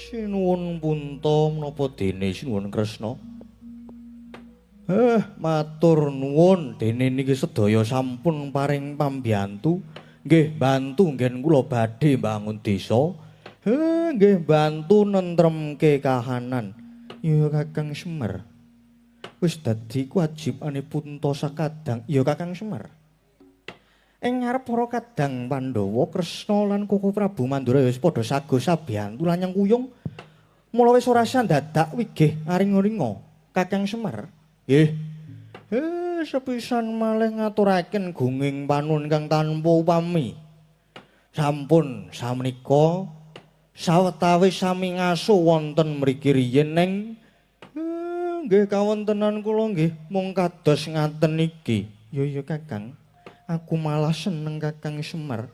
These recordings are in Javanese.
Sinuwun Punta menapa dene sinuwun Kresna? Matur nuwun dene niki sedaya sampun paring pambiyantu. Nggih bantu nggen kula badhe mbangun desa. Nggih bantu nentremke kahanan. Ya Kakang Semar. Wis dadi kewajibane Punta sakadang ya Kakang Semar. Ing ngarep para kadang Pandhawa, Kresna lan Koko Prabu Mandura ya wis padha sago sabiyantu lan nyengkuyung. Mula wis ora dadak wigih aring-aringa Kakang Semar. Nggih. Sepisan malih ngaturaken gunging panuwun kang tanpa upami. Sampun samenika sawetawis sami ngaso wonten mriki riyin ning nggih kawontenan kula nggih mung kados ngaten iki. Ya Kakang. Aku malah seneng Kakang Semar.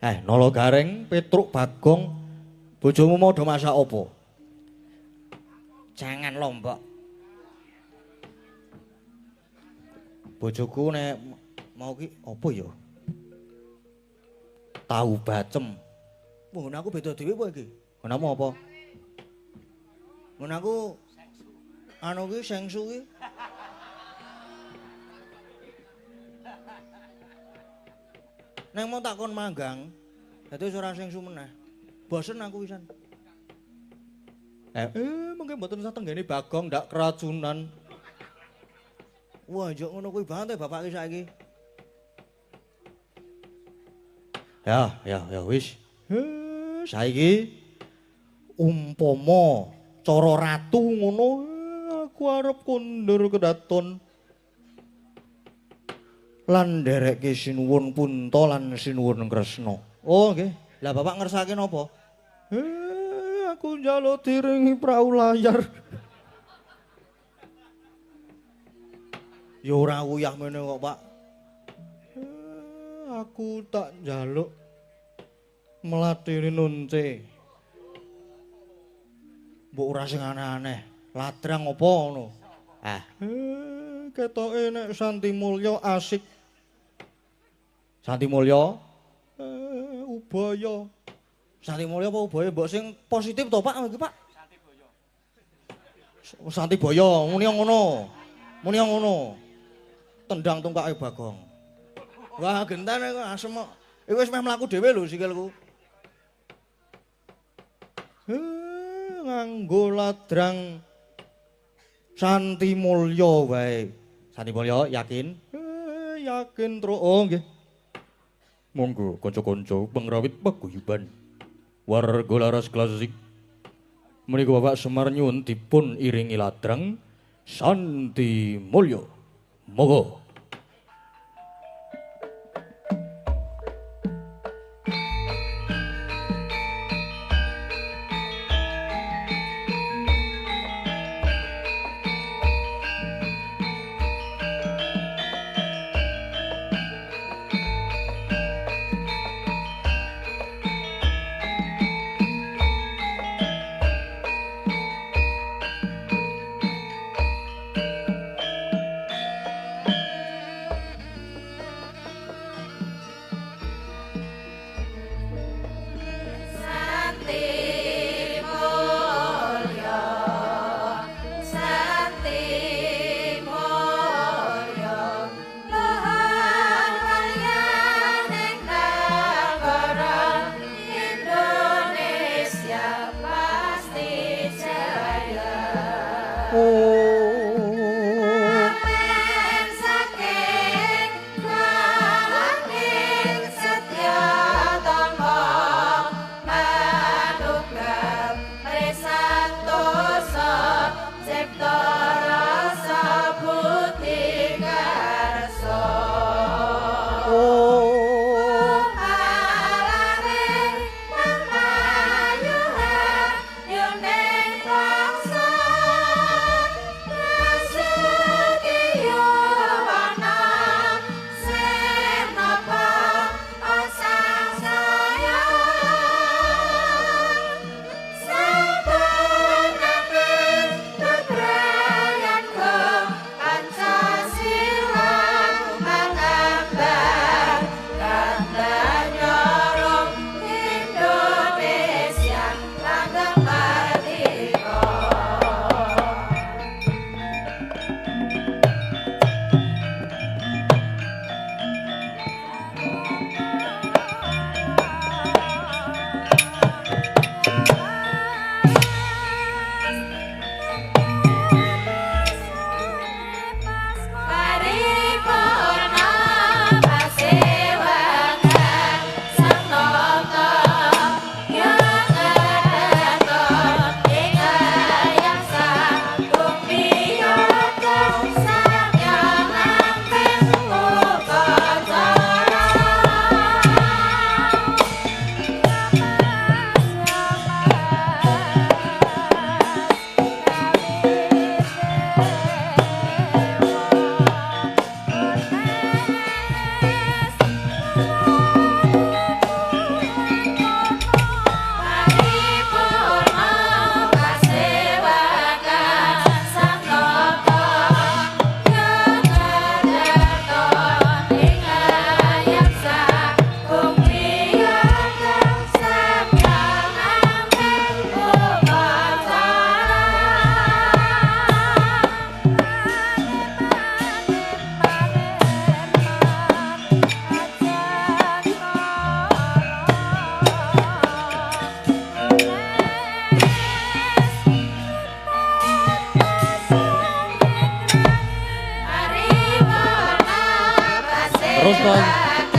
Nala Gareng, Petruk Bagong, bojomu mau do masak apa? Jangan lombok. Bojoku nek mau ki apa ya? Tahu bacem. Mun aku beda dhewe apa iki? Menamu apa? Mun aku anu ki sengsu ki. Nek mau takon manggang, dadi ora sengsu meneh. Bosen aku pisan. Mengke mboten satenggene Bagong ndak keracunan. Wah, yo ngono kuwi banget bapak ki saiki. Ya wis. Saiki umpama cara ratu ngono aku arep kondur kedaton. Lan ndereke sinuwun Punta lan sinuwun Kresna. Oh nggih. Lah bapak ngersake napa? Aku njaluk diringi prau layar. Ya ora uyah mene kok, Pak. Aku tak njaluk mlatiri nunce. Mbok ora sing aneh-aneh. Ladrang apa ngono? Ketoke nek Santi Mulya asik. Santi Mulya? Ubaya. Santi Mulya apa Ubaya? Mbok sing positif to, Pak, iki, Pak? Santi Boyo. Santi Boyo, muni ngono. Muni ngono. Tendang tungkake Bagong. Wah, gentane kok asem kok. Iku wis meh mlaku dhewe lho sikilku. Nganggo ladrang Santi Mulya wae. Santi Mulya yakin? Yakin tru. Oh nggih. Monggo kanca-kanca pengrawit paguyuban warga laras klasik. Menika Bapak Semar nyuwun dipun iringi ladrang Santi Mulya. Monggo.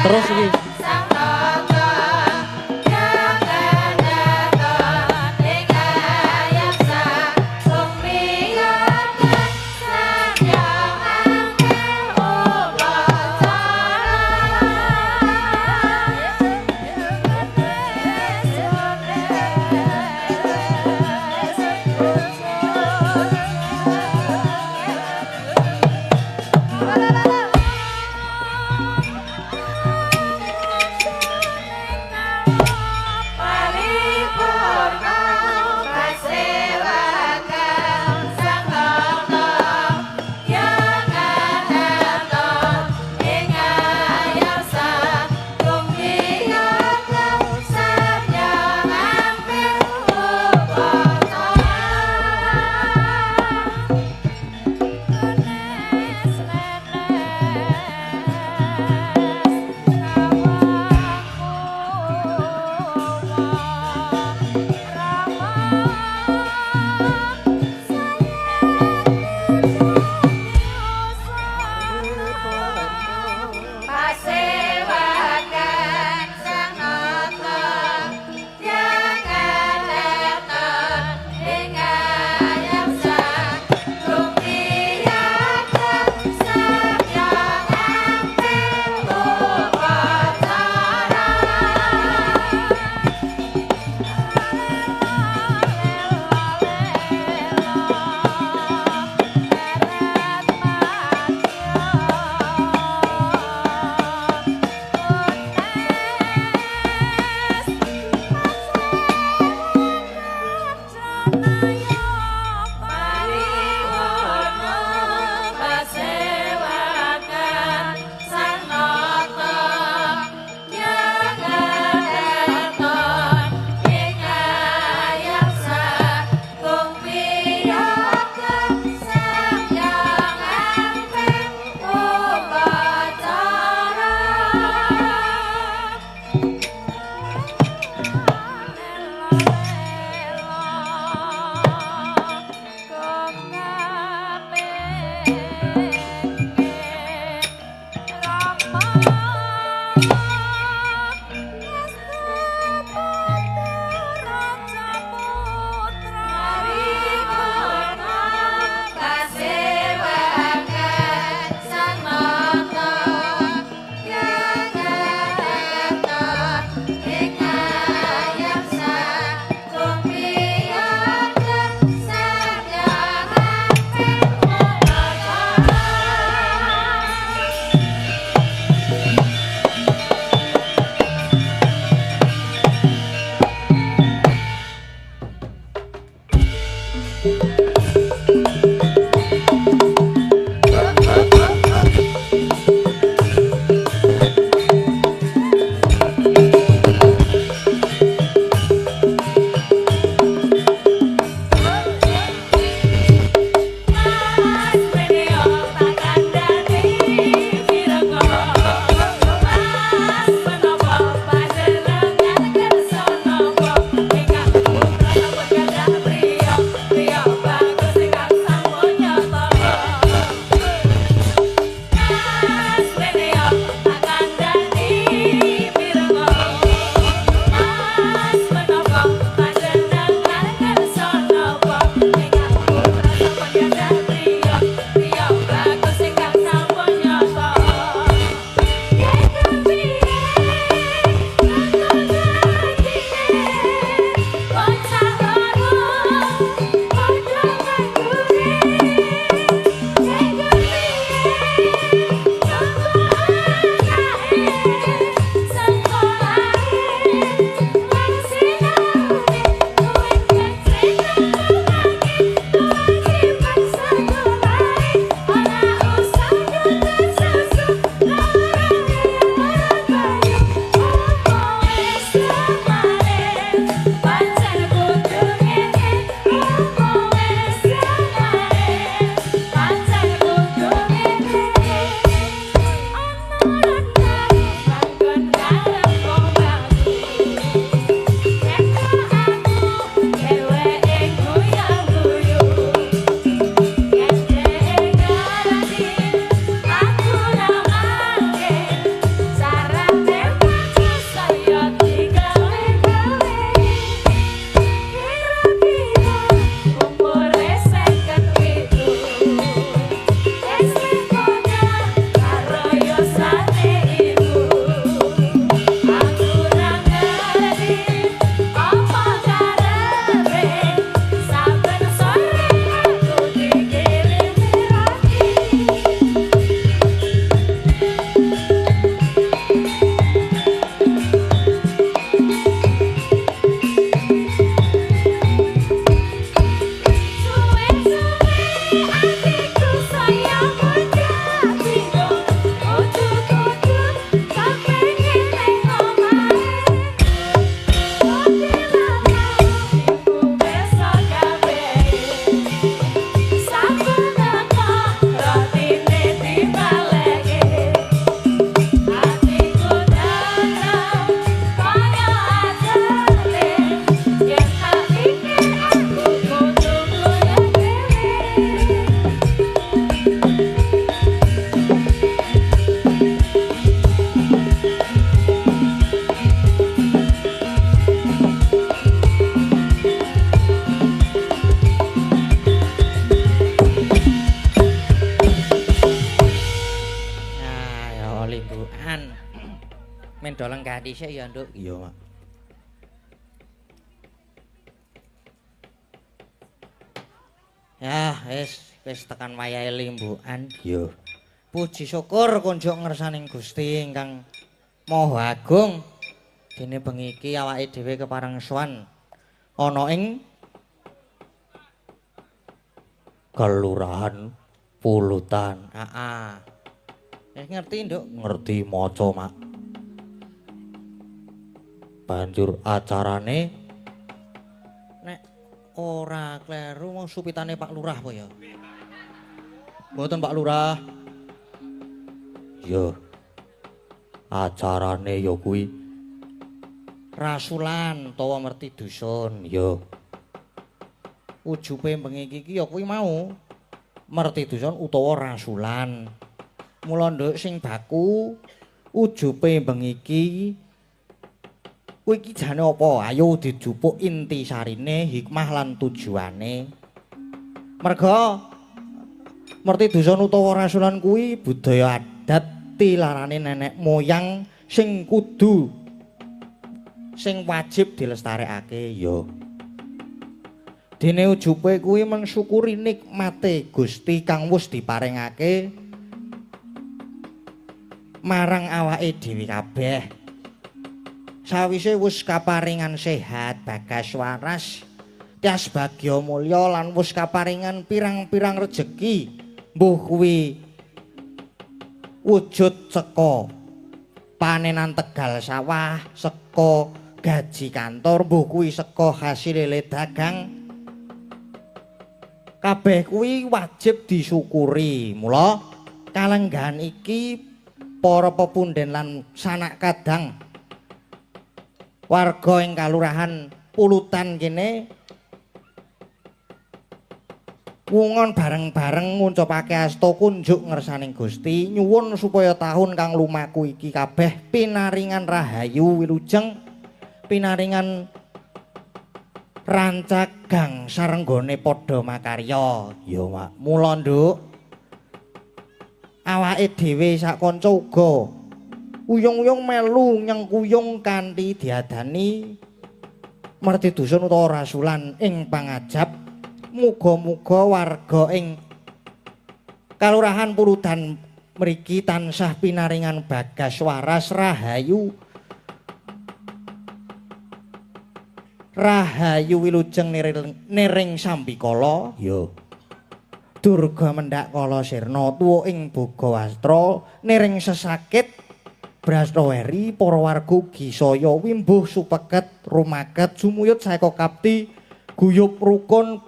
terus iki. budha lenggah dhisik ya, Nduk. Iya, Mak. Ya, wis tekan wayahe limbukan. Iya. Puji syukur kunjuk ngersaning Gusti ingkang Maha Agung. Dene bengi iki awake dhewe kepareng sowan ana ing Kelurahan Pulutan. Heeh. Ngerti, Nduk? Ngerti maca, Mak. Banjur acarane Nek ora kleru mau supitane Pak Lurah apa ya? Mboten Pak Lurah. ya acarane ya kuwi Rasulan utawa merti dusun. ya Ujupe bengi iki ya kuwi mau. Merti dusun utawa rasulan. Mula nduk sing baku ujupe bengi iki kuwi iki jane apa? Ayo dijupuk inti sarine, hikmah lan tujuane. Merga merti dusun utawa rasulan kuwi budaya adat tilarane nenek moyang sing kudu sing wajib dilestarekake ya dene ujupe kuwi mensyukuri nikmate Gusti kang wis diparingake marang awake dhewe kabeh. Sawise wis kaparingan sehat, bagas waras, tias bagya mulya lan wis kaparingan pirang-pirang rejeki, mbuh kuwi wujud saka panenan tegal sawah, saka gaji kantor, mbuh kuwi saka hasil lele dagang. Kabeh kuwi wajib disyukuri. Mula kalenggahan iki para pepundhen lan sanak kadang warga ing kalurahan Pulutan kene wungon bareng-bareng ngucapake asta kunjuk ngersaning Gusti nyuwun supaya taun kang lumaku iki kabeh pinaringan rahayu wilujeng, pinaringan rancak gang sarenggone padha makarya. ya Mak. Mula nduk awake dhewe sak kanca uga uyung-uyung melu nyengkuyung kanthi diadani merti dusun utawa rasulan ing pangajap. Muga-muga warga ing Kalurahan Pulutan mriki tansah pinaringan bagas waras rahayu wilujeng niring sambikala. ya Durga mendhak kala sirna tuwa ing Bogawastra niring sesakit Brastaweri para warga ugi saya wimbuh supeket rumaket sumuyut saeka kapti guyub rukun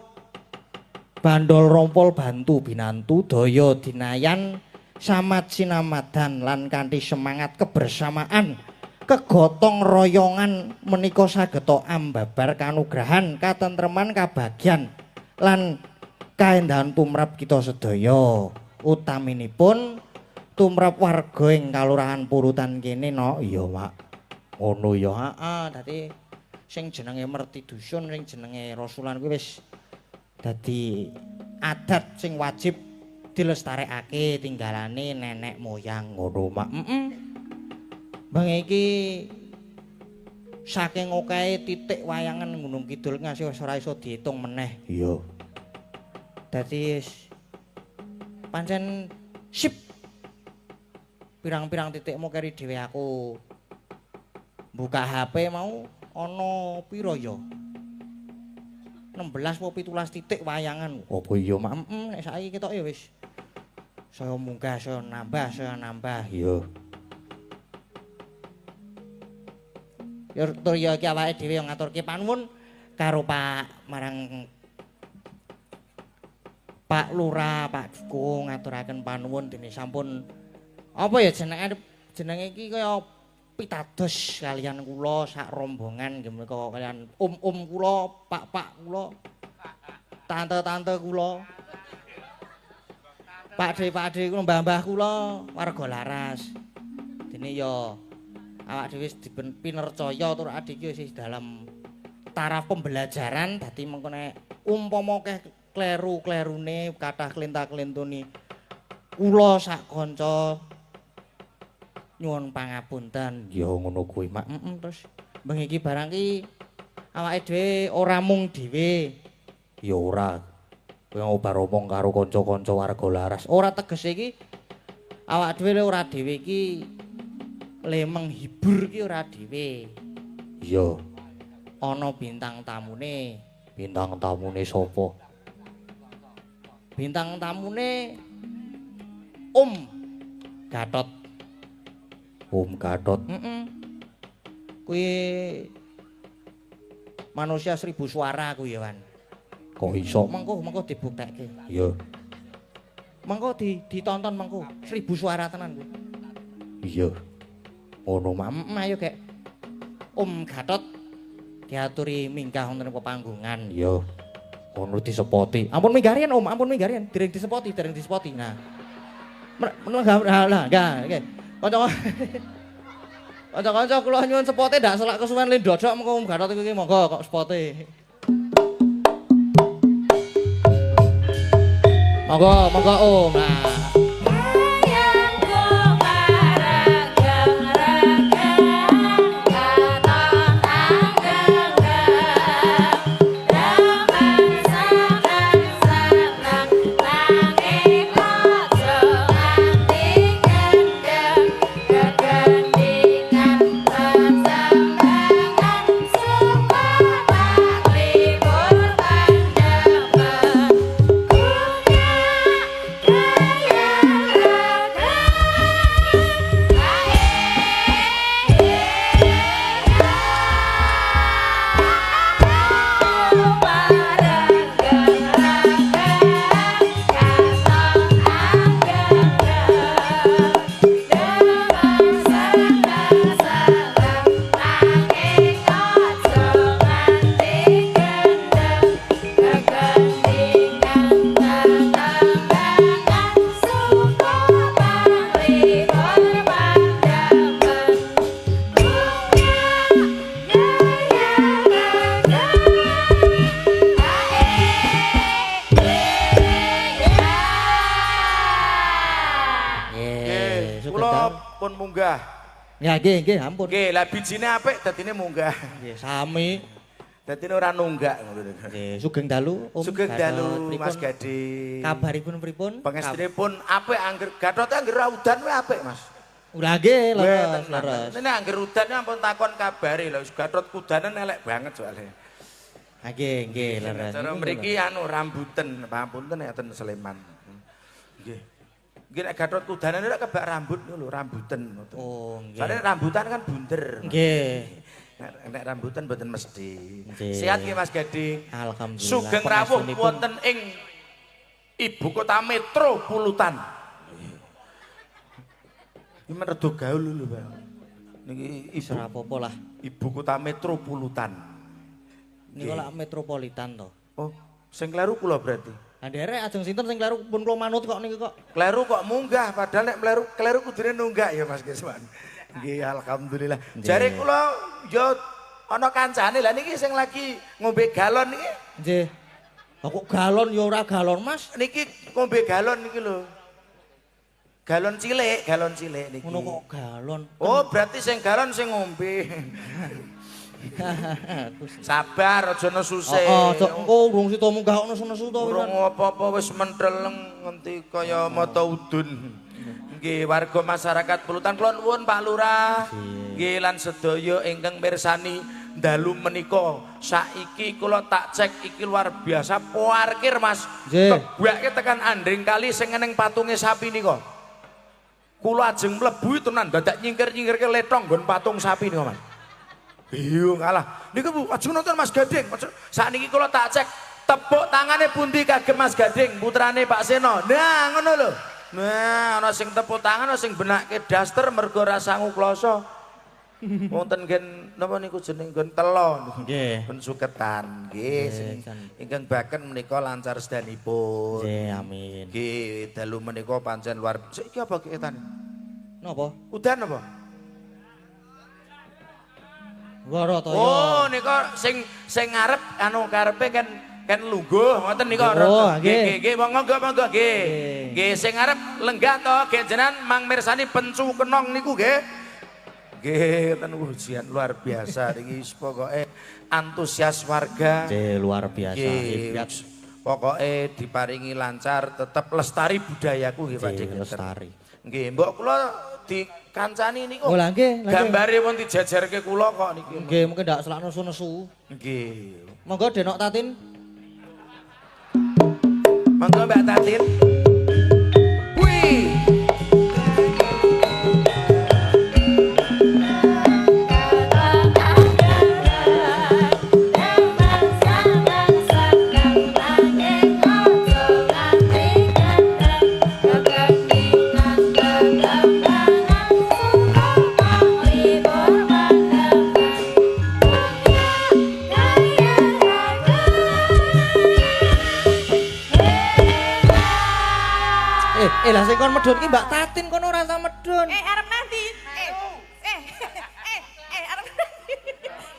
bandol rompol bantu binantu daya dinayan samat sinamadan lan kanthi semangat kebersamaan kegotong royongan menika sageta ambabar kanugrahan katentreman kabagyan lan kaendahan tumrap kita sedaya utaminipun tumrap warga ing Kalurahan Pulutan kene no. iya Mak. Ngono ya. Heeh, dadi sing jenenge merti dusun, sing jenenge rasulan kuwi wis dadi adat sing wajib dilestarekake tinggalane nenek moyang. Ngono Mak. Bengi iki saking okehe titik wayangan Gunung Kidul ngasih wis ora iso diitung meneh. Iya. Dadi pancen sip pirang-pirang titikmu keri dhewe aku buka HP mau ana pira ya 16 apa 17 titik wayangan. Apa iya Mak? Nek saiki ketok ya wis saya munggah saya nambah Iya. ya tur ya iki awake dhewe yang ngaturke panuwun karo Pak marang Pak Lurah, Pak Dukuh ngaturaken panuwun dene sampun apa ya jenenge iki kaya pitados kalian kula sak rombongan nggih menika kalian om kula, pak kula, tante kula, pakde kula, mbah kula warga laras. Dene ya awak dhewe wis pinercaya tur adik iki wis dalam taraf pembelajaran dadi mengko nek umpama akeh kleru-klerune kathah klinta-klintune kula sak kanca Nyuwun pangapunten. Ya ngono kuwi, Mak. Terus bengi iki barang ki awake dhewe ora mung dhewe. Ya ora. Kowe obar omong karo kanca-kanca warga laras. Ora tegese iki awake dhewe ora dhewe iki le menghibur ki ora dhewe. Iya. Ana bintang tamune. Bintang tamune sapa? Bintang tamune Gatot. Gatot. Kuwi manusia 1000 suara kuwi ya, Wan. Kok iso? Mengko dibuktekke. Iya. Mengko ditonton mengko 1000 suara tenan kuwi. Iya. Ngono, Mak. Ayo kek. Gatot diaturi minggah wonten pepanggungan. Iya. Ngono disepoti. Ampun minggarian ampun minggarian. Dereng disepoti. Nah. Lah, nggih. Kanca-kanca kula nyuwun sepote ndak selak kesuwen le ndodok mengko Gatot iki monggo kok sepote. Monggo Om. Nah. Ya nggih, ampun. Nggih, lah bijine apik dadine munggah. Nggih, sami. Dadine ora nunggak ngono. Nggih, sugeng dalu Om. Sugeng dalu Mas Gading. Kabaripun pripun? Pangestunipun apik angger Gathote angger udan wae apik, Mas. Ora nggih, leres. Nek angger udan ampun takon kabare lho, Gathot kudanen elek banget soalnya. Nggih, leres. Cara mriki anu rambutan, pamunten enten Sleman. Nggih. Nggih nek Gathot kudanan ora kebak rambut lho, rambutan. Oh, nggih. Soale rambutan kan bunder. Nggih. Nek rambutan mboten mesti. Nggih. Sehat nggih Mas Gading. Alhamdulillah. Sugeng rawuh wonten ing ibu kota metropolitan. Iki meredo gaul lho, Pak. Niki Iso apa-apa lah. ibu kota metropolitan. Niku lak metropolitan to. Oh, sing kleru kula berarti. Derek ajeng sinten sing kleru pun kula manut kok niki kok. Kleru kok munggah padahal nek kleru kudune nunggak ya Mas Kesman. Nggih alhamdulillah. Jare kula yo ana kancane lah niki sing lagi ngombe galon niki. Nggih. Kok galon ya ora galon Mas. Niki ngombe galon niki lho. Galon cilik niki. Ngono kok galon. Oh, berarti sing galon sing ngombe. Sabar aja nesu sih. Engko urung sida munggah kok nesu-nesu to. Urung apa-apa wis menteleng nganti kaya mata udun. Nggih warga masyarakat Pulutan kula nuwun Pak Lurah. Nggih lan sedaya ingkang mirsani dalu menika saiki kula tak cek iki luar biasa parkir Mas. Kebuake tekan andring kali sing eneng patunge sapi nika. Kula ajeng mlebu tenan dadak nyingkir-nyingkirke letong nggon patung sapi nika Mas. Iya ngalah. Niku ajeng nonton Mas Gading. Sakniki kula tak cek tepuk tangane pundi kagem Mas Gading putrane Pak Seno. Nah ngono lho. Nah ana sing tepuk tangan ana sing benake daster mergo ora sangu kloso. Wonten gen napa niku jeneng gen telo. Nggih. Ben suketan. Nggih. Ingkang baken menika lancar sedanipun. Nggih amin. Nggih dalu menika pancen luar. Iki apa ketane? Napa? Udan apa? Warataya. Oh, nika sing ngarep anu karepe kan Kan lungguh ngoten nika. Oh, Nggih, nggih, monggo nggih. Nggih, sing arep lenggah to nggih jenengan Mang mirsani pencu kenong niku nggih. Nggih, ten ujian luar biasa iki pokoke antusias warga. Nggih, luar biasa. Nggih, Hebat. pokoke diparingi lancar tetep lestari budayaku nggih Pak Nggih, lestari. Nggih, mbok kula dikancani niku. Oh, lah nggih, lah nggih. Gambare pun dijajarke kula kok niki. Nggih, mungkin ndak selak nesu-nesu. Nggih. Monggo Denok Tatin. Monggo Mbak Tatin. Wih. Lah sing kon medhun ki Mbak Tatin kono ora usah medhun. Arep nanti. Arep nanti.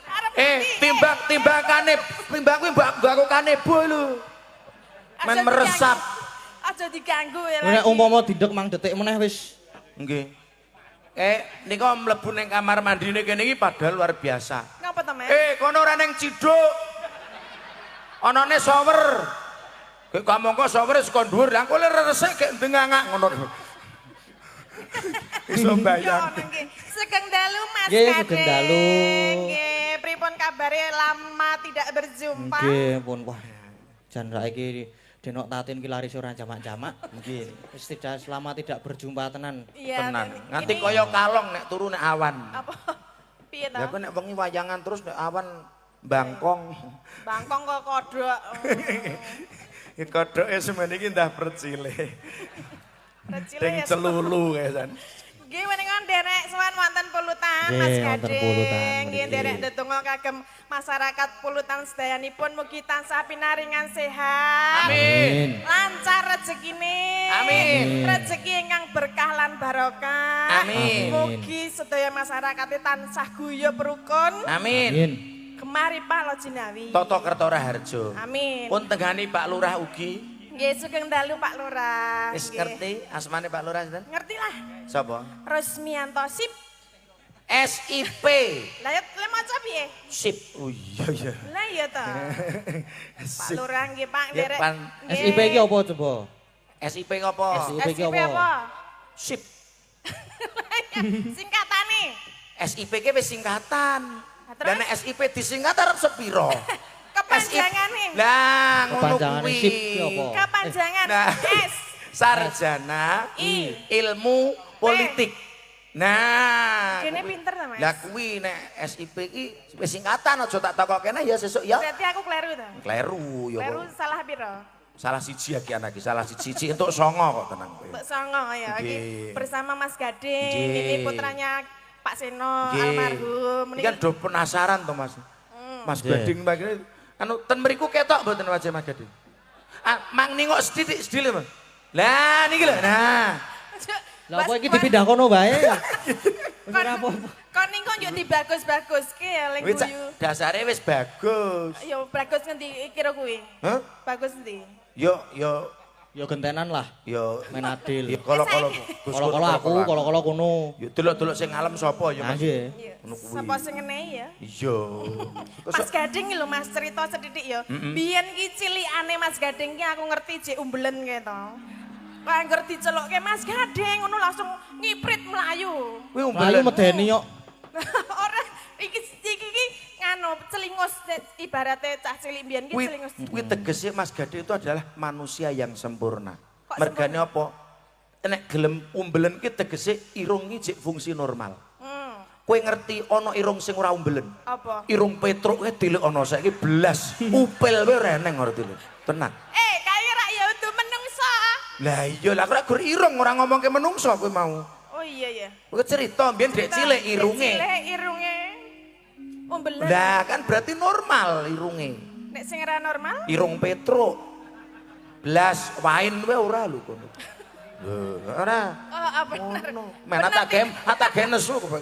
Arep nanti. Timbang kuwi mbak kanebo lho. Men meresap. Aja diganggu ya. Nek umpama didek mang detik meneh wis. Nggih. Nika mlebu ning kamar mandine kene iki padahal luar biasa. Ngapa to, Mas? Kono ora ning ciduk. Anane shower. Kayak kamangka shower saka dhuwur, lah kok resik gek ndengangak ngono. Iso bayang. Sugeng dalu Mas Nggih, Kadek. sugeng dalu. Nggih, pripun kabare lama tidak berjumpa? Nggih, pun wah. Jan saiki Denok Tatin ki laris ora jamak-jamak. Nggih. Wis tidak selama tidak berjumpa tenan. Iya. Tenan. ini- Nganti kaya kalong nek turu nek awan. apa? Piye to? Ya kok nek wengi wayangan terus nek awan bangkong. Bangkong kok kodhok. Iki kodhoke semene iki ndah percile. Recile Ding ya. celulu kae. Nggih menika nderek sowan wonten pulutan Mas Nggih, wonten pulutan Kadek. Nggih mriki. nderek ndedonga kagem masyarakat pulutan sedayanipun mugi tansah pinaringan sehat. Amin. Lancar rezekine. Amin. Rezeki ingkang berkah lan barokah. Amin. Mugi sedaya masyarakate tansah guyub rukun. Amin. Amin. Gemari Pak Lojinawi. Toto Kertora Harjo. Amin. Pun tengani Pak Lurah ugi. Nggih sugeng dalu Pak Lurah. Wis Nggih. ngerti asmane Pak Lurah sinten? Ngerti lah. Sapa? Rosmianto Sip. SIP. Lah ya le maca piye? Sip. Oh iya. Lah iya to. Pak Lurah nggih Pak Ya, nderek. Pan. Nggih. SIP iki apa coba? SIP ngopo? SIP iki SIP apa? Sip. Singkatane. SIP ki wis singkatan. Terus? Dan nek SIP disingkat arep sepiro? Kepanjangane. Lah ngono Kepanjangane kuwi. SIP ki apa? Kepanjangan Nah. S. Sarjana I. Ilmu Politik. Nah, Kene kuwi. pinter ta, Mas? Lah kuwi nek SIP iki wis singkatan aja tak takok kene ya sesuk ya. Berarti aku kleru to. Kleru ya. Kleru kok. salah piro? Salah siji iki anak iki, salah siji entuk 9 kok tenang kowe. Mbok songo ya. Iki Nggih. bersama Mas Gading, Nggih. ini putranya Pak Seno Nggih. almarhum. Iki kan do penasaran to Mas. Mas Gading bagene anu ten mriku ketok mboten wajah Mas Gading. Mang ningok sithik-sithik Mas. Lah niki lho. Nah. Lah apa iki dipindah kono bae? Wis ora apa-apa. Kon ning kok yo dibagus-baguske ya ling Wis guyu. dasare wis bagus. Yo bagus ngendi kira kuwi? Hah? Bagus endi? Yo Ya gentenan lah, yo main adil. yo kolo-kolo Gus Kolo-kolo aku, kolo-kolo kono. Yo delok-delok sing ngalem sapa ya Nah, Mas? nggih. Iya. Ngono kuwi. Sapa sing ngenehi ya? Iya. Mas Gading iki lho Mas cerita sethithik ya. Biyen ki cilikane Mas Gading ki aku ngerti jek umbelen kae to. Kok anggere dicelukke Mas Gading ngono langsung ngiprit melayu. Kuwi Mlayu umbelen. medeni kok. Ora iki nganu celingus ibaratnya cah cilik mbiyen ki Kuwi celingus. kuwi tegese Mas Gading itu adalah manusia yang sempurna. Kok Mergane apa? Nek gelem umbelen ki tegese irung ki jek fungsi normal. Kowe ngerti ana irung sing ora umbelen? Apa? Irung Petruk kuwi dilek ana saiki belas. Upil wae reneng ngerti lho. Tenang. Kaya rak ya udu menungsa. Lah iya lah kok gur irung ora ngomongke menungso kowe mau. Oh iya ya. Kowe cerita mbiyen dek cilik irunge. Cilik irunge. Umbelen. Lah kan berarti normal irunge. Nek sing ora normal? Irung Petruk. Belas wain wae ora lho kono. Lho, ora. Oh, apa bener? Men tak game nesu kok.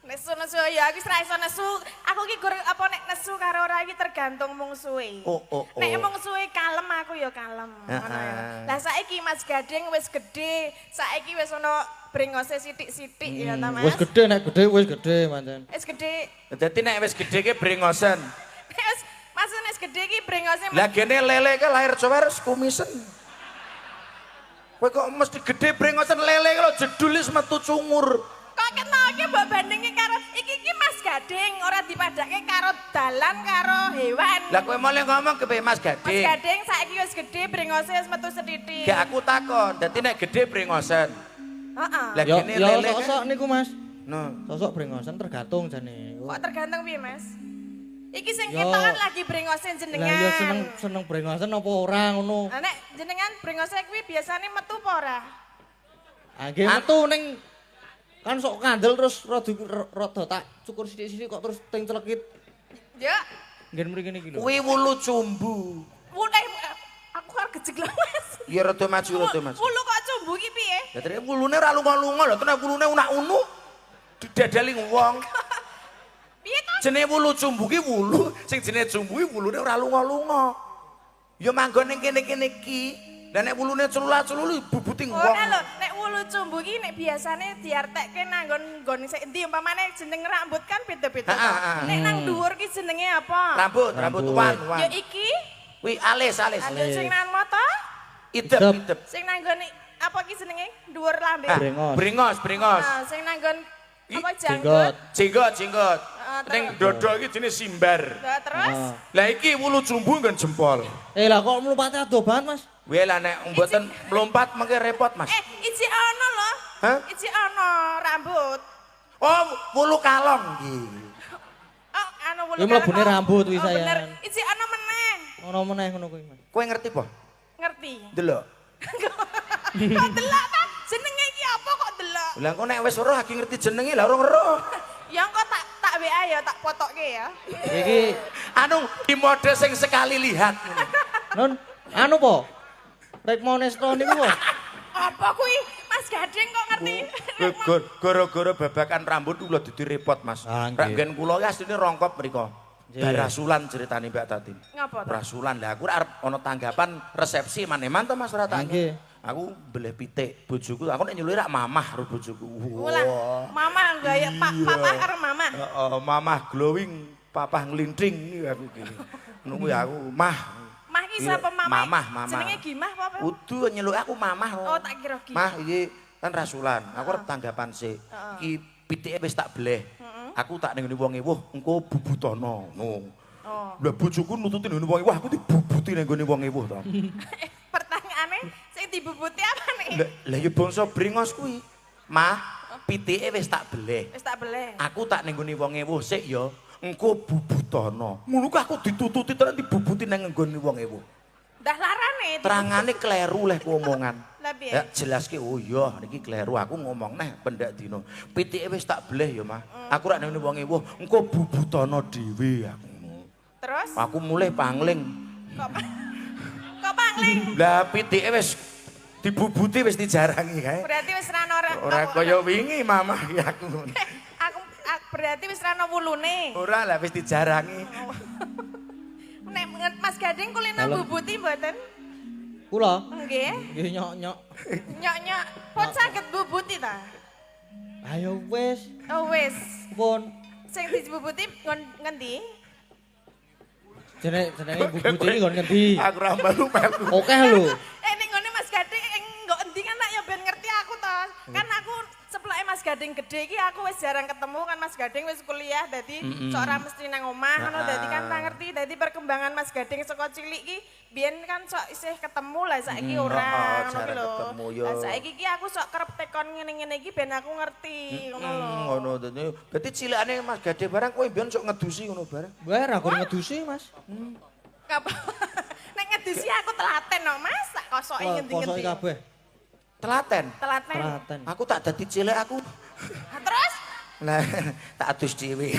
Nek Nesu ya aku wis ra iso nesu. Aku ki gur apa nek nesu karo ora iki tergantung mungsuhe. Oh. Nek mungsuhe kalem aku ya kalem. Ngono ya. Lah saiki Mas Gading wis gedhe, saiki wis ono brengose sithik-sithik ya ta Mas. Wis gedhe nek gedhe wis gedhe pancen. Wis gedhe. Dadi nek wis gedhe ki brengosen. Wis maksudnya wis gedhe ki brengose. Lah gene lele ke lahir cower kumisen. Kowe kok mesti gedhe brengosen lele kalau jedul wis metu cungur. Kok ketoke mbok bandingi karo iki Mas Gading ora dipadake karo dalan karo hewan. Lah kowe male ngomong ke Mas Mas Gading. Gading saiki wis gedhe brengose wis metu sethithik. Gak aku takon, dadi nek gedhe brengosen. Heeh. Lah Ya gene ya lele. sosok niku Mas. No. Sosok brengosen tergantung jane. Kok tergantung piye Mas? Iki sing Yo. ketokan lagi brengose jenengan. Lah ya seneng brengosen apa ora ngono. Lah nek jenengan brengose kuwi biasane metu apa ora? Ah nggih metu ning kan sok kandel terus rada tak cukur sithik-sithik kok terus ting celekit. Ya, Nggih mriki niki lho. Kuwi wulu cumbu. mulai aku harus gejeglek Mas. Ya rada maju rada maju. Wulu kok cumbu ki piye? Lah terus wulune ora lunga-lunga lho, tenan wulune unak-unuk. Didadali wong. Piye to? Jenenge wulu cumbu ki wulu, sing jenenge cumbu ki wulune ora lunga-lunga. Ya manggon ning kene-kene iki. Lah nek wulune celula-celulu bubuting wong. Ora lho, nek wulu cumbu ki nek biasane diartekke nang nggon sik endi umpamane jeneng rambut kan beda-beda. Nek nang dhuwur ki jenenge apa? Rambut wan. Ya iki, Kuwi alis. ada sing nang mata, Idep. sing nang nggon apa ki jenenge? Dhuwur lambe. Brengos. Bringos. Nah, sing nang nggon apa janggut? Jenggot. Ning dodo iki jenenge simbar. Lah terus Lah iki wulu cumbu nggon jempol. Lah kok mlupate ado banget Mas? Weh lah nek mboten mlumpat mengke repot, Mas. iji ana lho. Hah? Iji ana rambut. Oh, wulu kalong iki. Oh, anu wulu. Ya mlebune kalong. rambut kuwi Oh, bener. sayan. Iji ana meneh. Ono meneh ngono kuwi Mas. Kowe ngerti apa? Ngerti. Delok. Kok delok ta? Jenenge iki apa kok delok? Lah kok nek wis weruh iki ngerti jenenge lah ora weruh. Ya engko tak WA ya, tak fotoke ya. Iki Anu di mode sing sekali lihat. non anu po? Rek Monestro niku po. Apa kuwi? Mas Gading kok ngerti? Gara-gara babakan rambut kula dadi repot, Mas. Ah, nggih. Rak nggen kula ki asline rongkop mriko. Iya. Barasulan ceritane Mbak Tatin. Ngapa to? Rasulan lah aku arep ana tanggapan resepsi maneman to Mas ora tak. Nggih. Aku beleh pitik bojoku, aku nek nyuluhi rak mamah karo bojoku. Ulah, mama gaya papa karo mama. Heeh, mamah glowing, papah nglinting iki aku iki. Ngono kuwi aku, mah. Mah ki sapa mama? Mamah. Jenenge Gimah apa? Udu nyeluk aku mamah. Oh, tak kira Gimah. Mah iki kan rasulan. Aku arep tanggapan sik. Iki pitike wis tak bleh. Aku tak ning ngene wonge, "Wah, engko bubutono." No. Oh. Lah bojoku nututi ning ngene wonge, "Wah, aku dibubuti ning ngene wonge wuh to." Pertanyaane sing dibubuti apa nih? Lah ya bangsa bringos kuwi. Mah, pitike wis tak bleh. Wis tak beleh. Aku tak ning ngene wonge wuh sik ya. Engko bubutono. Ngono ku aku ditututi terus dibubuti nang nggone wonge wuh. Dah larane. Terangane kleru leh ku omongan. Lah piye? Ya jelaske oh iya niki kleru aku ngomong neh pendak dino. Pitike wis tak bleh ya, Mah. Aku rak nang wonge wuh engko bubutono dhewe aku. Terus Aku mulai pangling. kok pangling? Lah pitike wis dibubuti wis dijarangi kae. Berarti wis ra ono Ora kaya wingi mamah ki aku. aku berarti wis ra ono wulune. Ora lah wis dijarangi. Nek Mas Gading kulina bubuti mboten? Kula Nggih. nggih nyok-nyok. Nyok-nyok. Pun saged bubuti ta? Ayo wis, Oh wis. pun Sing dibubuti ngendi? jenenge bubuti iki nggon ngendi? Aku ra melu-melu. Oke lho. Ning ngene Mas Gading nggo endi kan tak ya ben ngerti aku to. Kan aku seploke Mas Gading gede iki aku wis jarang ketemu kan Mas Gading wis kuliah dadi sok ora mesti nang omah ngono dadi kan tak ngerti dadi perkembangan Mas Gading saka cilik iki biyen kan sok isih ketemu lah saiki ora ngono ki jarang lho. ketemu, yo. Lah saiki iki aku sok kerep tekon ngene-ngene iki ben aku ngerti ngono lho. Ngono dadi. Dadi cilikane Mas Gade barang kowe mbiyen sok ngedusi ngono barang. Wae ra kon ngedusi, Mas. Apa? Nek ngedusi aku telaten no Mas, tak kosoki Kosoki ngendi-ngendi. kabeh. Telaten. Telaten. Telaten. Aku tak dadi cilik aku. Nah, terus Nah, tak adus dhewe.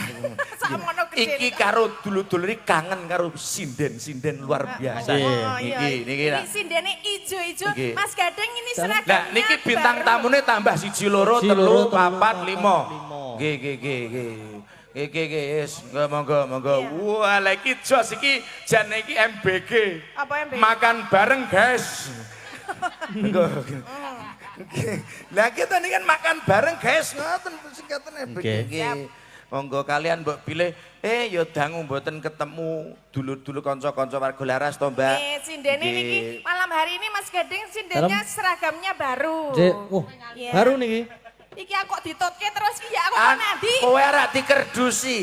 sakmono gede. Iki karo dulur-dulur iki kangen karo sinden-sinden luar biasa. Oh, Iki Ini tak. sindene ijo-ijo. Iki. Mas Gading ini seragamnya Nah, niki bintang baru. tamune tambah 1 2 3 4 5. Nggih, wis monggo. Wah, lha iki jos iki jane iki MBG. Apa yang Makan bareng, guys. Monggo. Lah kita ini kan makan bareng, guys. Ngoten singkatan MBG. Nggih. Monggo kalian mbok pilih ya dangu mboten ketemu dulur-dulur kanca-kanca warga laras to, Mbak. Sindene niki malam hari ini Mas Gading sindennya seragamnya baru. Iya. Baru niki. Iki aku kok ditutke terus iki ya aku kok nanti. Kowe ora dikerdusi.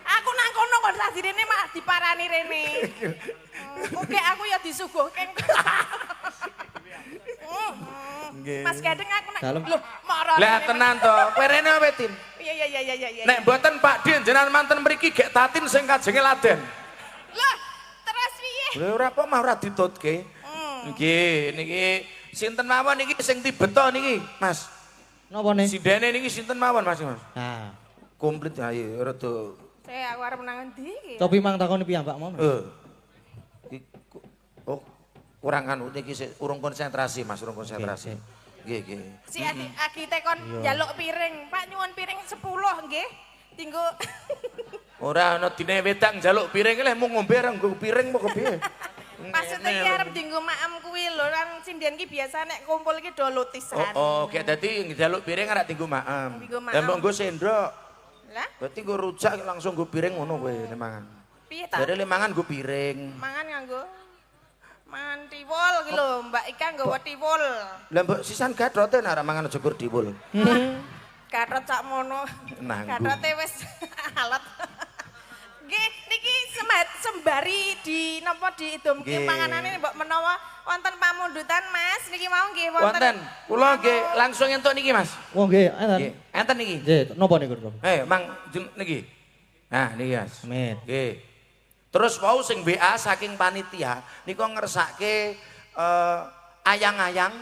Aku nang kono kok sadirene mak diparani rene. Oke aku ya disuguhke. Mas Gading aku nak lho marane. Lah tenan to. Kowe rene apa, Tin? Iya. Nek mboten Pak Din jenengan manten mriki gek tatin sing kajenge laden. Lah terus piye? Lha ora kok mah ora ditutke. Nggih, niki sinten mawon niki sing tibeto niki, Mas. Napa nih? Sindene niki sinten mawon, Mas? Nah, Komplit ayo rada. Saya aku arep nang endi iki? cobi mang takoni piyambak mau. Oh, kurang anu niki urung konsentrasi, Mas, urung konsentrasi. Nggih. Si Agi tekon njaluk piring. Pak nyuwun piring 10 nggih. Tinggo Ora ana dine wedang njaluk piring leh mung ngombe ra nggo piring apa piye? maksudnya iki arep dinggo maem kuwi lho kan sinden ki biasa nek kumpul iki do lutisan. Oh, kayak dadi njaluk piring ora tinggo maem. Tinggo maem. Lah mbok nggo sendok. Lah, Berarti nggo rujak langsung nggo piring ngono kowe nek mangan. piye ta? Jadi le mangan nggo piring. Mangan nganggo mangan tiwul ki lho, Mbak Ika nggawa tiwul. Lah mbok sisan gatrote nek ora mangan aja gur diwul. Gatot sak mono. Nanggung. Gatote wis alat. Nggih, niki sembari di napa diidumke Nggih. panganane mbok menawa wonten pamundutan Mas, niki mau nggih wonten. Wonten. Kula nggih langsung entuk niki, Mas. Oh nggih, enten. Nggih, enten niki. Nggih, napa niku, Bro? Mang niki. Nah, niki, Mas. Amit. Nggih. Terus wau sing WA saking panitia niku ngersake ayang-ayang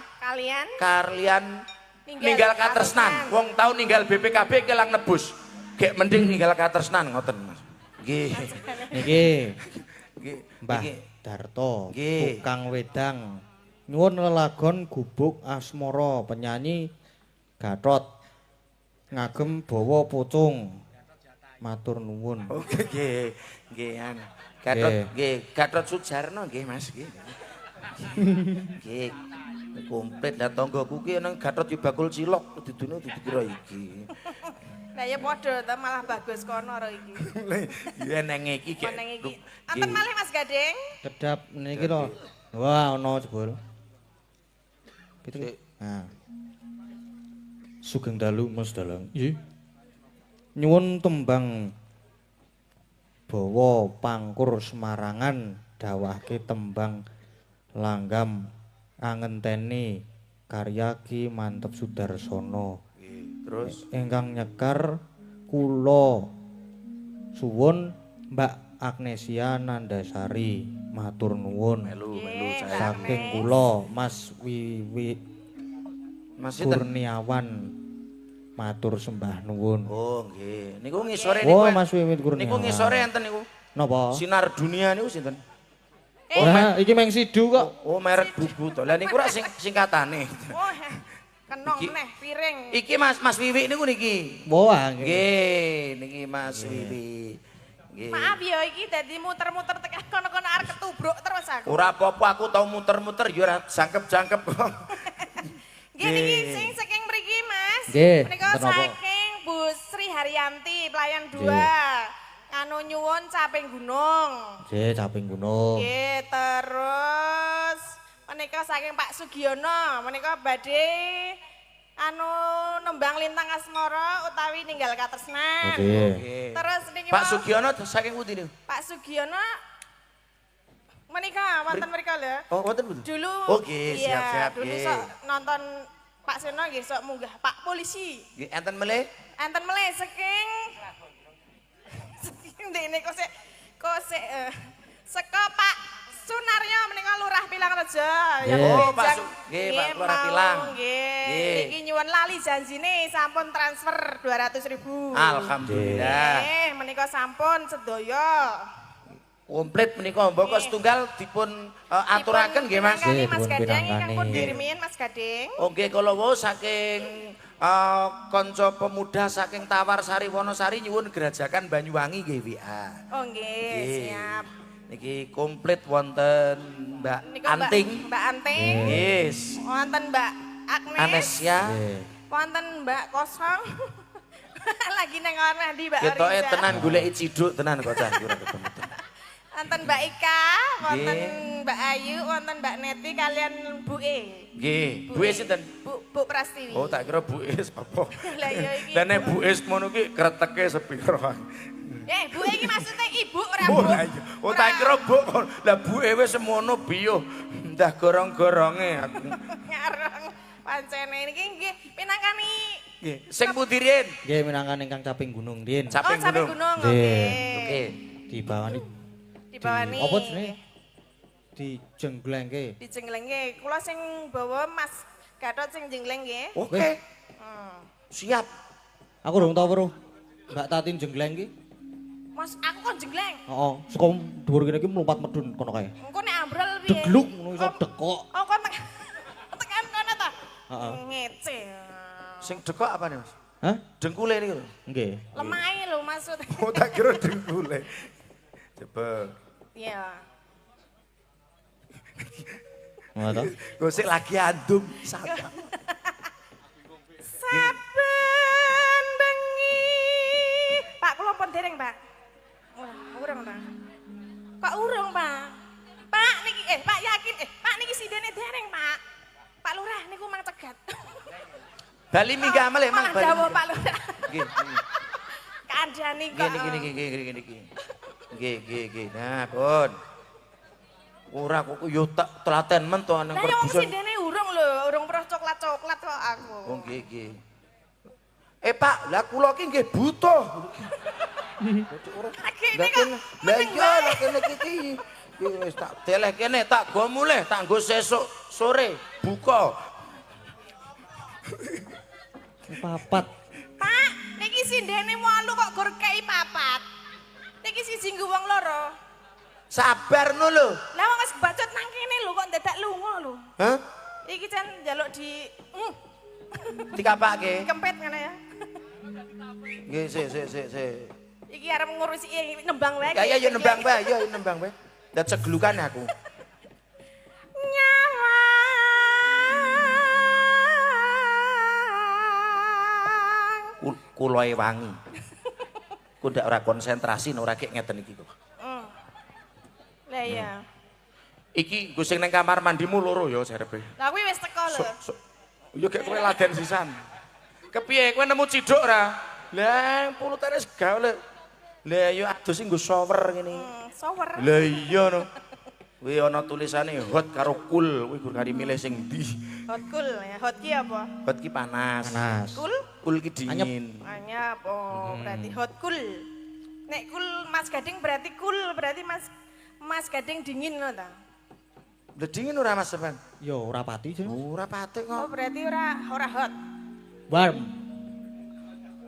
kalian ninggal katresnan. Wong tau ninggal BPKB kelang nebus. Gek mending ninggal katresnan ngoten, Mas. Nggih. Niki Nggih. Mbah Niki. Darto, Nggih. tukang wedang. Nyuwun lelagon gubuk asmara penyanyi Gatot. Ngagem bawa pucung. Matur nuwun. Oke, nggih. Nggih, Gatot, nggih, Gatot Sujarno nggih, Mas, nggih. Nggih. Komplit lah tanggoku ki nang Gatot di bakul cilok didune dikira iki. Lah ya padha ta malah bagus kono ro iki. Ya neng iki gek. Neng iki. Anten malih Mas Gading. Kedap niki lho. Wah, ana jebul. Pitu. Nah. Sugeng dalu Mas Dalang. Nggih. Nyuwun tembang bawa pangkur Semarangan dawahke tembang langgam angenteni karya Ki Mantep Sudarsono. Terus Ingkang nyekar kula suwun Mbak Agnesia Nandasari matur nuwun. melu saya. Saking kula Mas Wiwi Mas sinten? Kurniawan matur sembah nuwun. Oh, nggih. Niku ngisore Oh, niku. Mas Wiwi Kurniawan. Niku ngisore enten niku. Napa? Sinar dunia niku sinten? Wah, iki meng sidu kok. Oh, merek bubu to. Lah niku ora singkatane. Oh, kenong meneh piring. Iki Mas Wiwi niku niki. Wah, nggih. Nggih, niki Mas Wiwi. Nggih. Maaf ya iki dadi muter-muter tekan kono-kono arep ketubruk terus aku. Ora apa-apa aku tau muter-muter ya ora jangkep-jangkep kok. Nggih niki sing saking mriki Mas. Nggih, Menika wonten apa? saking Bu Sri Haryanti pelayan 2. Nggih. Anu nyuwun caping gunung. Nggih, caping gunung. Nggih, terus menika saking Pak Sugiono, menika badhe anu nembang lintang asmara utawi ninggal katresnan. Nggih. Terus niki Pak mau- Sugiono saking pundi niku? Pak Sugiono menika wonten mrika lho. Oh, wonten pundi? Dulu Oke, iya, siap-siap, dulu nggih. sok nonton Pak Seno nggih sok munggah Pak Polisi. Nggih, enten melih? Enten melih saking ndene kok sik saka Pak Sunaryo menika Lurah Pilang Reja. Nggih. Oh, Pak Bejang. Nggih, Pak Lurah mau, Pilang. Nggih. Nggih. Niki nyuwun lali janjine sampun transfer 200.000. Alhamdulillah. Nggih, menika sampun sedaya. Komplit menika mboko setunggal dipun aturaken nggih Mas. Pinangkani Nggih, Mas dipun Gading ingkang pinangkani. pun dirimin Mas Gading. Oke, kalau wau saking Kanca pemuda saking Tawarsari Wonosari nyuwun gerajakan Banyuwangi nggih WA. Oh nggih, siap. Niki komplit wonten Mbak Niku Anting. Mbak Anting. Yes. Wonten Mbak Agnes. Anesya. Wonten Mbak Kosong. Lagi nang ana ndi Mbak Ketoke Risa. tenan goleki ciduk tenan kok cah ora ketemu. Wonten Mbak Ika, wonten Nggih. Mbak Ayu, wonten Mbak Neti kalian Bu E. Nggih, Bu E sinten? Bu Prastiwi. Oh, tak kira Bu E sapa. Lah iya iki. Lah nek Bu E ngono ki kreteke sepiro. Bu E iki maksudnya ibu ora Oh, Bu. lah iya. Oh, tak kira Bu. Lah Bu E wis semono biyo. Ndah gorong-goronge aku. Ngarang pancene niki nggih pinangkani. Nggih, sing pundi riyen? Nggih minangkan ingkang caping gunung din. Oh, Caping sampai gunung. gunung. Nggih. Oke. Dibawani Dibawani. apa jenenge? Dijengglengke. Dijenglengke. Kula sing bawa Mas Gatot sing jengleng nggih. Oke. Hmm. Siap. Aku urung tau weruh Mbak Tatin jengleng ki. Mas, aku kon jengleng. Heeh, saka dhuwur kene iki mlumpat medun kono kae. Engko nek ambrol piye? Degluk ngono iso dekok. Oh, kon tekan kono ta? Heeh. Ngece. Sing dekok apa nih, Mas? Hah? Dengkule niku lho. Nggih. Lemahe lho maksud. Oh, tak kira dengkule. Coba. Iya. Ngono to? Gosek lagi andum. Sabar. Saben bengi. Pak, kula pun dereng, Pak. Urung ta? Pak urung, Pak. Pak niki Pak yakin Pak niki sidene dereng, Pak. Pak Lurah niku mang cegat. Bali minggah meleh Mang Malah Bali. dawuh Pak Lurah. Nggih. Kandhani kok. Gini niki. Nggih. Nah, Pun. Ora kok yo tak telaten men to nang Lah yo perbusan. sidene urung lho, urung proh coklat-coklat kok aku. Oh, nggih. Pak, lah kula ki nggih butuh. Kene kok. Lah iya lah kene iki. Wis tak deleh kene, tak go mulih, tak nggo sesuk sore buka. Papat. Pak, niki sindene 8 kok gur kei 4. Niki siji nggo wong loro. Sabar no lho. Lah wong wis bacot nang kene lho kok dadak lunga lho. Hah? Iki jan njaluk di Dikapake. kempet ngene ya. Nggih, sik. Iki arep ngurusi nembang wae. Ya yo nembang bae, yo nembang bae. Dat seglukan aku. Nyawang. Kuloe wangi. Ku ndak ora konsentrasi ora kek ngeten iki kok. Lah iya. Iki nggo sing nang kamar mandimu loro ya jarepe. Lah kuwi wis teko lho. Yo gek kowe laden sisan. Kepiye kowe nemu ciduk ora? Lah pulutane segawe lho. Lah yo adus nggo shower ngene. Shower. Lah iya no. Kuwi ana tulisane hot karo cool, kowe gur kari milih sing ndi. Hot cool ya. Hot ki apa? Hot ki panas. Panas. Cool? Cool ki dingin. Anyap. Oh, berarti hot cool. Nek cool Mas Gading berarti cool, berarti Mas Gading dingin ngono ta? Lah dingin ora Mas Sepan? Yo ora pati sih. Ora patek Oh, kok. berarti ora hot. Warm,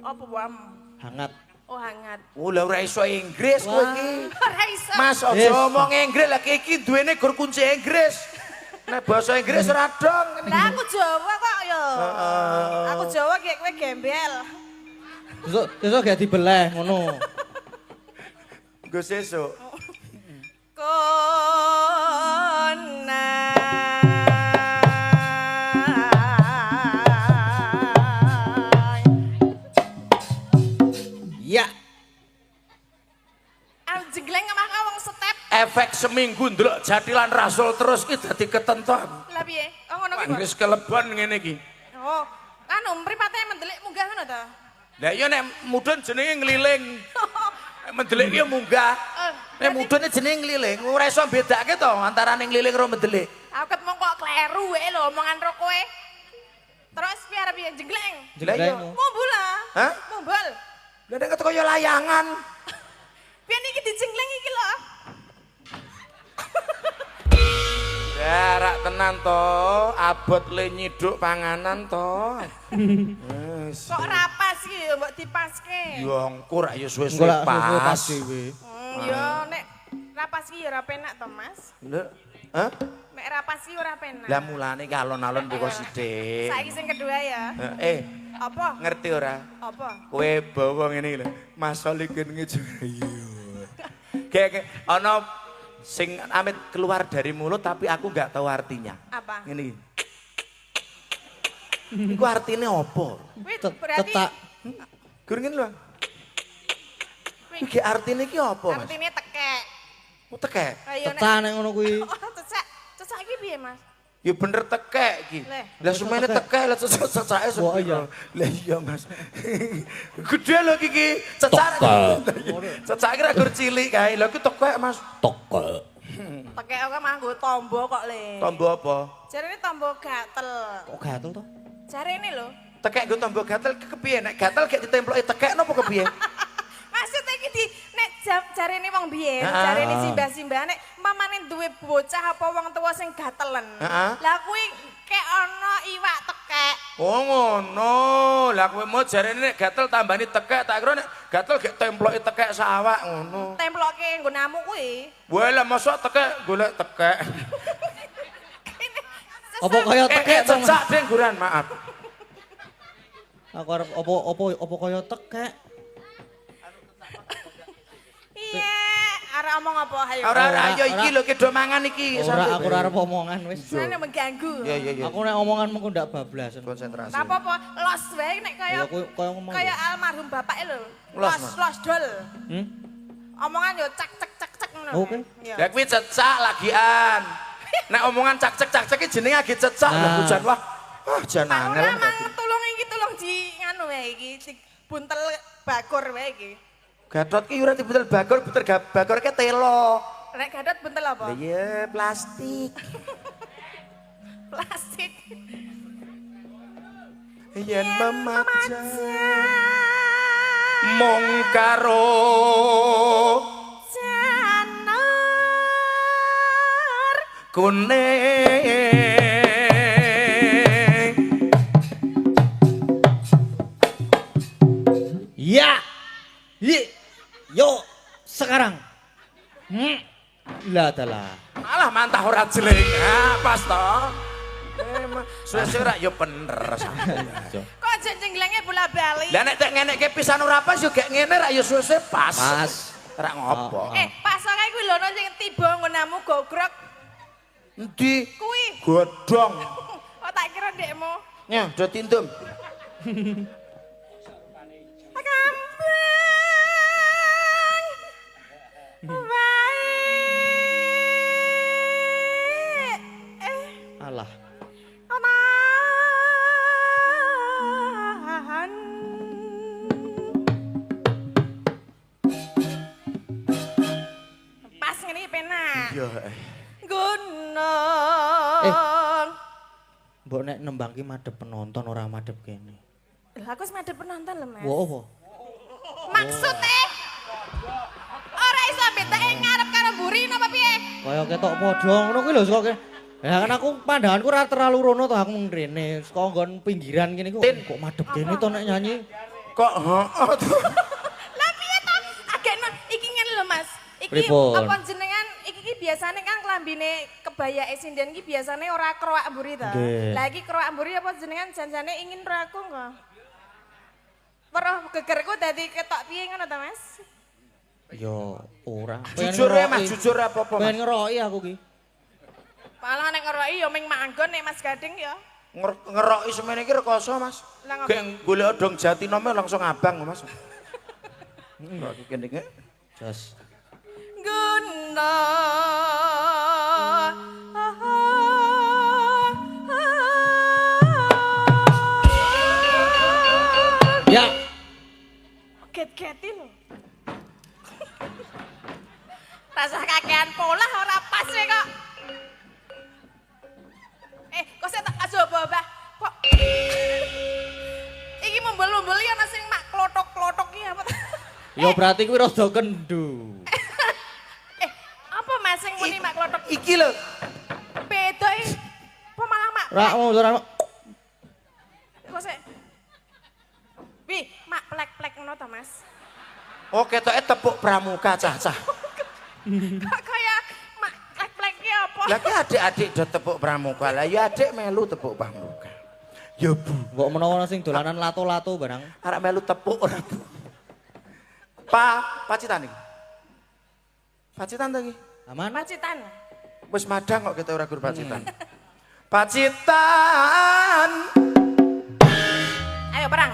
Apa warm? hangat. Oh, hangat. Oh lah ora iso Inggris kowe iki. Ora iso. Mas Yes. aja ngomong Inggris lah iki duwene gur kunci Inggris. Nek basa Inggris ora dong. Lah aku Jawa kok yo. Aku Jawa kayak kowe gembel. Sesuk gak dibeleh ngono. Nggo sesuk. Kona. Iya. Jengleng emang wong step. Efek seminggu ndelok Jatilan Rasul terus ki dadi ketentok. Lah piye? Oh ngono kuwi. Wis kelebon ngene iki. Oh, kan mripate mendelik munggah ngono ta? Lah iya nek mudhun jenenge ngliling. Mendelik ki munggah. Nek mudhune jenenge ngliling, ora iso bedake to antara ngliling karo mendelik. Aku ket mong kok kleru wae lho omongan ro kowe. Terus piye arep piye jengleng? Lah iya. Mumbul lah. Hah? Mumbul. Lah nek kaya layangan. Piye niki dijengleng iki lho? Jarak tenan to, abot le nyiduk panganan to. Wes. Kok rapas iki ya mbok dipaske. Yo engko ra yo Engko suwe-suwe lak suwe pas pas. dhewe. Ya nek rapas iki ya ora penak to, Mas. Lho, hah? Nek Nek ra pas iki ora penak. Lah mulane ki alon-alon buka sithik. Saiki sing kedua ya. Apa? Ngerti ora? Apa? Kowe bawa ngene iki lho. Masal iki iya. Kayak ana sing amit keluar dari mulut tapi aku nggak tahu artinya. Apa? Ngene iki. Iku artine apa? Wih, berarti Tetak. Gur ngene lho. Iki artine iki apa, Mas? artine tekek. Oh, tekek. Ayo nek Tetak nek ngono kuwi. cecak iki piye, Mas? Ya bener tekek iki. Leh. Lah semene tekek lah cecake Wah, iya. Lah iya Mas. Gede lho iki cecak. Cecak iki ra gur cilik kae. Lha iki tekek Mas. Tekek. Tekek kok manggo tombo kok, Le. Tombo apa? Jarene tombo gatel. Kok gatel to? Jarene lho. Tekek nggo tombo gatel kepiye? Nek gatel gek ditemploki tekek napa kepiye? Maksud iki di nek jarene wong biyen, Heeh. jarene simbah-simbah nek mamane duwe bocah apa wong tuwa sing gatelen. Heeh. Lah kuwi kek ana iwak tekek. Oh ngono. Lah kowe mau jarene nek gatel tambani tekek tak kira nek gatel gek temploki tekek sawak ngono. Temploke nggonamu kuwi. Wae lah mosok tekek golek tekek. Apa kaya tekek to? Cecak ding guran maaf. Aku arep apa kaya tekek. Iya, arek omong apa ayo. Ora Ora, ayo iki lho ki do mangan iki. Ora aku ora arep omongan wis. Seneng mengganggu. Iya. Aku nek omonganmu kok ndak bablas. Konsentrasi. Napa apa los wae nek kaya Ya kaya ngomong. kaya almarhum bapak lho. Los, Los dol. Hmm? Omongan yo cek cek cek cek ngono. Oke. Iya. Lah kuwi cecak lagian. Nek omongan cak-cek iki jenenge agi cecak lho Nah. hujan wah. Wah jan angel. Ora mang tulung iki tulung di nganu wae iki buntel bakor wae iki. Gatot ki ora dibutel bakor, butel bakor ke telo. Nek gadot buntel apa? Lah iya plastik. Plastik. Yen memaja mung karo Janar. kuning. Ya. Yo sekarang. Lah dalah. Alah mantah ora jeleng. Ah, pas to. Suwe-suwe rak yo bener sampeyan. Kok jenjenglenge bola bali? Lah nek tek ngenekke pisan ora pas yo gek ngene rak yo suwe-suwe pas. Pas. Rak ngopo. Pasange kuwi lho ono sing tiba nggonamu gogrok Endi? kuwi. Godhong. Oh tak kira ndekmu. Nyah, do tindum. Kambang. Wae. Alah. Omahan. Pas ngene iki penak. Iya. Gunung. Mbok nek nembang ki madhep penonton ora madhep kene. Lah aku wis madhep penonton lho, Mas. Wo apa? Maksudnya ora iso betake ngarep karo mburi napa piye? Kaya ketok padha ngono kuwi lho saka kene. Ya kan aku pandanganku ora terlalu rono to aku mung rene. Saka nggon pinggiran kene kok madhep kene to nek nyanyi. Kok heeh to. Lah piye to? Agekno iki ngene lho, Mas. Iki Pripun? apa jenengan iki ki biasane kan klambine kebayake sinden iki biasane ora kroak mburi to. Nggih. Lah iki kroak mburi apa jenengan janjane ingin raku kok? Weruh gegerku dadi ketok piye ngono to, Mas? Yo ora. Jujur ya Mas, jujur apa-apa Mas. Pengen ngeroki aku ki. Malah nek ngeroki ya ming manggon nek Mas Gading ya. Ngeroki semene iki rekoso Mas. Lah ngapa? Gek golek odong jatinome langsung abang Mas. Ngeroki kene iki. Jos. Guna. Ya. Get-geti lho. Rasa kakean pola ora pas nih kok. Kok saya tak coba bah. Kok iki mumbul-mumbul ya ana sing mak klotok-klotok iki apa? Ya berarti kuwi rada kendu. Apa Mas sing muni mak klotok? Iki lho. Beda iki. Apa malah mak? Ra ora. Kok sik. Wi, mak plek-plek ngono to, Mas? Oh ketoke tepuk pramuka cah-cah. Kok kaya mak plek-plek iki apa Lah ki adik-adik do tepuk pramuka. Lah ya adik melu tepuk pramuka. Ya Bu, Mbok menawa sing dolanan lato-lato barang. arek melu tepuk ora Bu. Pacitan iki. Pacitan ta iki? Aman? Pacitan. Wis madang kok kita ora gur pacitan. Pacitan. Ayo perang.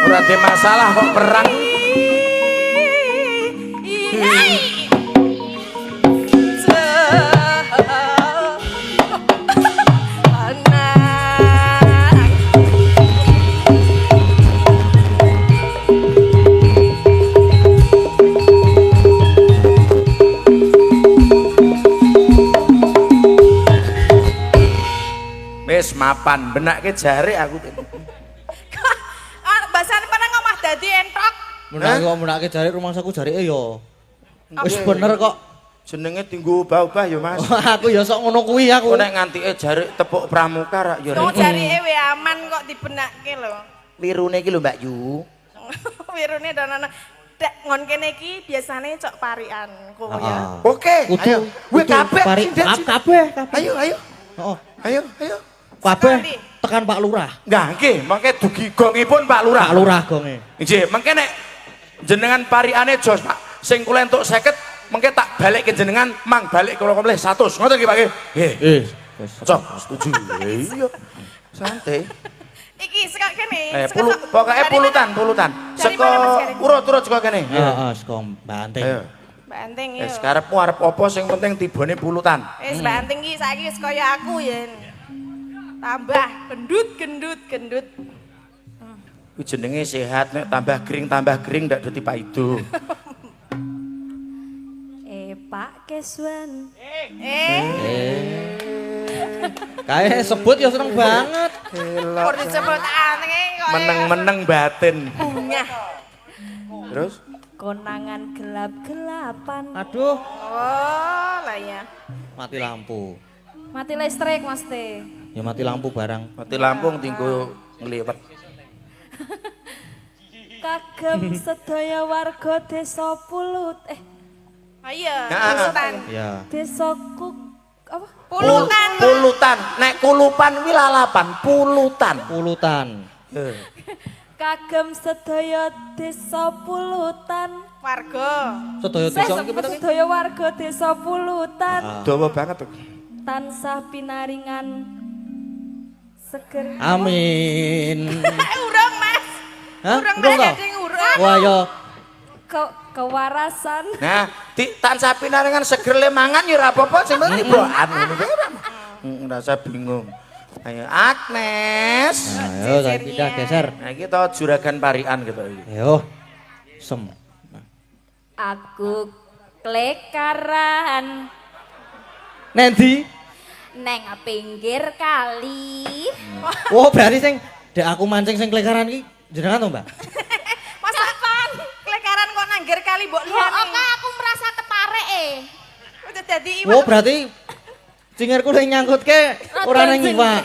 Ora ada masalah kok perang. Wis mapan benake jare aku. Basane pernah ngomah dadi entok. Menake jare rumahku jareke ya. Wis bener kok. Jenenge tinggu ubah-ubah ya Mas. Aku ya sok ngono kuwi aku. Kok nek ngantike jare tepuk pramuka rak ya. Wong jarike we aman kok dibenakke lho. Wirune iki lho Mbak Yu. Wirune donono. Dek ngon kene iki biasane cok parian kowe ya. Oke, ayo. Kuwi kabeh. Kabeh. Ayo, ayo. Heeh. Ayo, ayo. Kabeh tekan Pak Lurah. Nggih, nggih, mengke dugi gongipun Pak Lurah. Pak Lurah gonge. Nggih, mengke nek jenengan pariane jos Pak, sing kula entuk 50, mengke tak balik ke jenengan, mang balik kula kompleh 100. Ngoten nggih Pak nggih? Nggih. Cok, setuju. Iya. Santai. Iki sekak kene. Pokoke pulutan. Seko urut-urut saka kene. Heeh, saka Banting. Ayo. Mbak Anting yo. Wis karepmu arep apa sing penting tibane pulutan. Wis Mbak Anting iki saiki wis kaya aku yen. Tambah gendut. Kuwi jenenge sehat nek tambah kering ndak dadi paido. Pak Keswan. Kae sebut ya seneng banget. Kok disebut aneh kok. Meneng-meneng batin. Bungah. Terus Konangan gelap-gelapan. Aduh, Oh, lah ya. mati lampu. Mati listrik Mas Teh. Ya mati lampu barang. mati lampu tinggu ngliwet. Kagem sedaya warga desa Pulut. Ayo, Heeh. pulutan. Ya. Desa apa? Pulutan. Pulutan. Nek kulupan kuwi lalapan, pulutan. Pulutan. Kagem sedaya desa Pulutan. Warga. Sedaya desa iki pinten? Sedaya warga desa Pulutan. Dawa banget tuh. Tansah pinaringan seger. Amin. Urung, Mas. Hah? Urung Urung Mas toh? Gading urung. Wah ya. Kewarasan. Nah, tansah pinaringan seger le mangan ya ora apa-apa, sing penting bokan ngono kuwi. Rasa bingung. Ayo Agnes. Ayo saiki kita geser. Nah iki to juragan parian gitu iki. Ayo. Sem. Aku klekaran Nendi? neng pinggir kali. Oh, berarti sing dek aku mancing sing klekaran iki jenengan to, Mbak? Masa klekaran kok nangger kali mbok Kok liyane. aku merasa ketarik Udah dadi Oh, berarti cingirku sing nyangkutke ora nang iwak.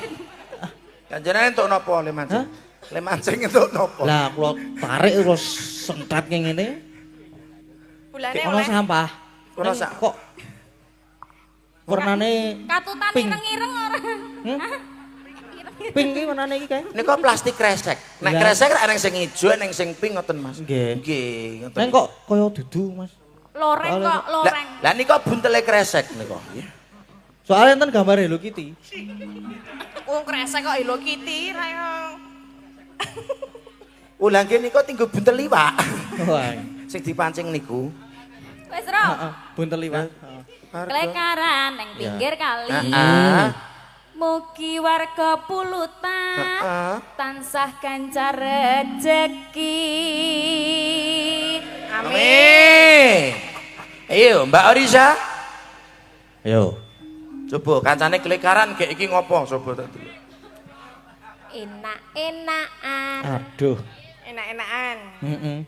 Kanjenengan entuk napa le mancing? Le mancing entuk napa? Lah kula tarik terus sentrat ngene. bulane Ono oleh. sampah. Ono Ning kok warnane Katutan pink. ireng-ireng ora. Pink iki warnane iki kae. Niku plastik kresek. Nek Lah. kresek ana sing ijo, ana sing pink ngoten Mas. Nggih. Nggih, ngoten. Neng kok kaya dudu, Mas. Loreng kok, loreng. Lah niku buntele kresek niku. Soalnya enten gambar Hello Kitty. Wong kresek kok Hello Kitty ra yo. Ulah nggih niku tinggo buntel liwak. Wah. Sing dipancing niku. Wis ro. Heeh, buntel liwat. Klekaran neng pinggir kali. Heeh. Mugi warga Pulutan Heeh. tansah ganjar rejeki. Amin. Ayo Mbak Orisa. Ayo. Coba kancane klekaran kayak iki ngopo coba tak dulu. Enak-enakan. Aduh. Enak-enakan. Heeh.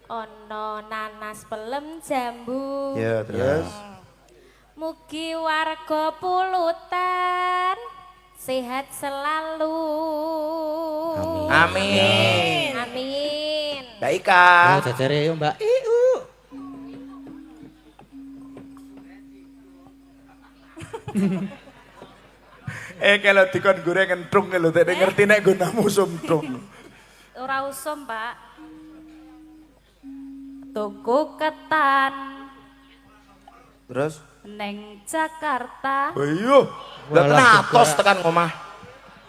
Ono nanas pelem jambu. Ya, terus. Mugi warga Pulutan sehat selalu. Amin. Amin. Mbak Ika. Ayo jajare yo, Mbak. Iu. Kalau dikon goreng entrung lho, dene ngerti nek gunamu sumtrung. Ora usum, Pak. Tuku ketan Terus? neng Jakarta. Oh iya, lah Walah, natos tekan ngomah.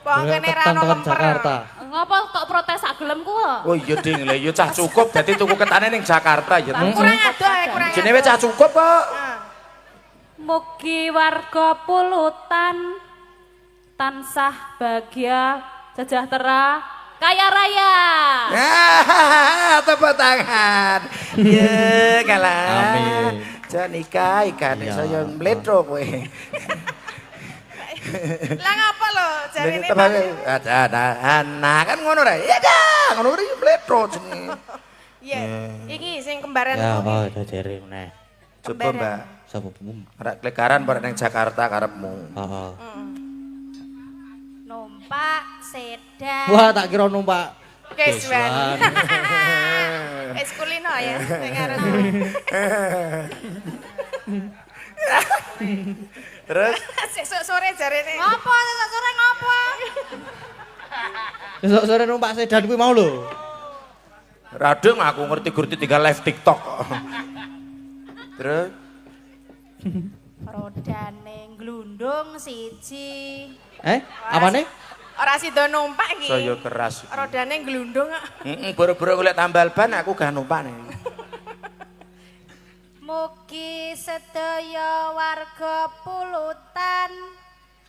Wong kene ra ono tekan lemper. Jakarta. Ngopo kok protes sak gelemku kok? Oh iya ding, lha iya cah cukup dadi tuku ketane ning Jakarta ya. Kurang adoh ae, kurang. Jenenge cah cukup kok. Mugi warga Pulutan tansah bahagia, sejahtera, kaya raya. Tepuk tangan. Ya kalah. Amin. Jan nikah ikan Iya. saya mbletro kowe. Lah ngapa lho jarine Nah kan ngono ra. Iya dah, ngono iki mbletro jenenge. Iya. Iki sing kembaran Ya, ku. oh, jajare meneh. Coba Mbak, Sapa bum? arek klekaran bar ning Jakarta karepmu. Heeh. Numpak sedan. Wah, tak kira numpak. Keswan. Es kulino ya sing arep. Terus Sesuk sore jarine. Ngopo sesuk sore ngopo? Besok sore numpak sedan kuwi mau lho. radeng aku ngerti-ngerti tinggal live TikTok. Terus Rodane glundung siji. Apane? Ora sida numpak iki. saya keras. Rodane glundung kok. Boro-boro golek tambal ban aku gak numpak nih. Mugi sedaya warga Pulutan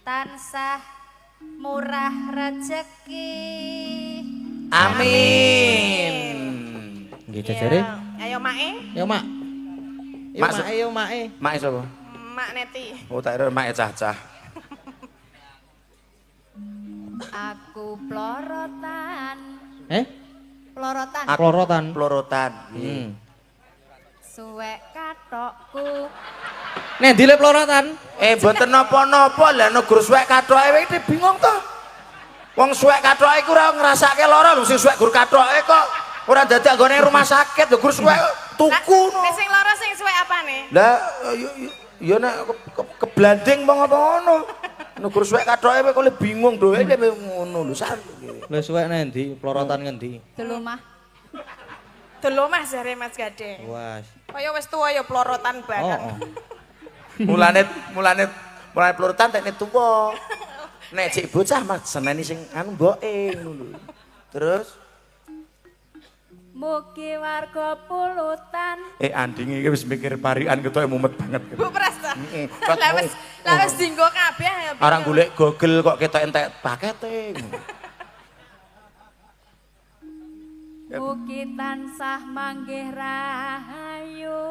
tansah murah rezeki. Amin. Nggih jajare. Ayo Mae, Ya, Mak. Ya, Mak, Mak, ya, Mak. Mak sapa? Mak Neti. Oh tak kira mak cah-cah. Aku plorotan. Pelorotan. Klorotan. Pelorotan. Suwek katokku. Nek ndile plorotan. Mboten napa-napa lah negur suwek kathoke iki bingung to. Wong suwek kathoke iku ora ngrasake lara lho sing suwek gur kathoke kok ora dadi anggone rumah sakit lho gur suwek tuku no. Nek sing lara sing suwek apane? Lah ya nek keblanding apa ngono. Negur suwek kathoke kowe kok bingung dhewe ngono lho sak. Lah suwek nek ndi? Plorotan ngendi? Delumah. Delo Mas jare Mas Gading. Wah. Kaya wis tuwa ya pelorotan Oh, banget. oh. Mulane pelorotan tekne tuwa. Nek cek bocah Mas seneni sing anu mboke ngono. Terus Mugi warga Pulutan. andinge iki wis mikir parikan ketoke mumet banget. Bu Prasta. Lah wis dinggo kabeh. Orang golek Google kok ketok entek pakete. Mugi tansah manggih rahayu.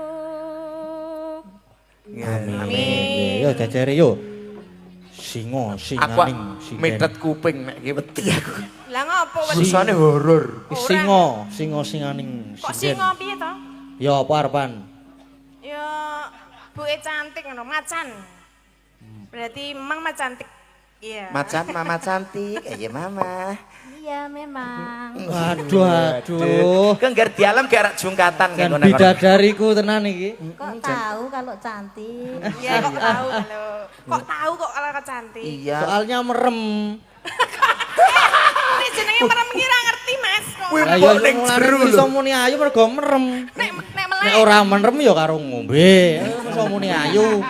Amin. Yo jajare yo. Singo Aku singaning metet kuping nek iki wedi aku. Lah ngopo wis Susane horor. Singo singaning kok sinden. singo piye to? Ya apa arepan? Ya buke cantik ngono, macan. Berarti memang cantik. Iya. Macan mama cantik, ya mama. Iya memang. Aduh. Kan ngger di alam gak jungkatan Kan ngono. bidadariku tenan iki. Kok tahu kalau cantik? Iya kok tahu lho. Kok tahu kok kalau cantik. Iya. Soalnya merem. Nek jenenge merem ngira ngerti Mas kok. Wih, Ayo kok ning jero lho. iso muni ayu mergo merem. Nek melek. Nek ora merem ya karo ngombe. Iso muni ayu.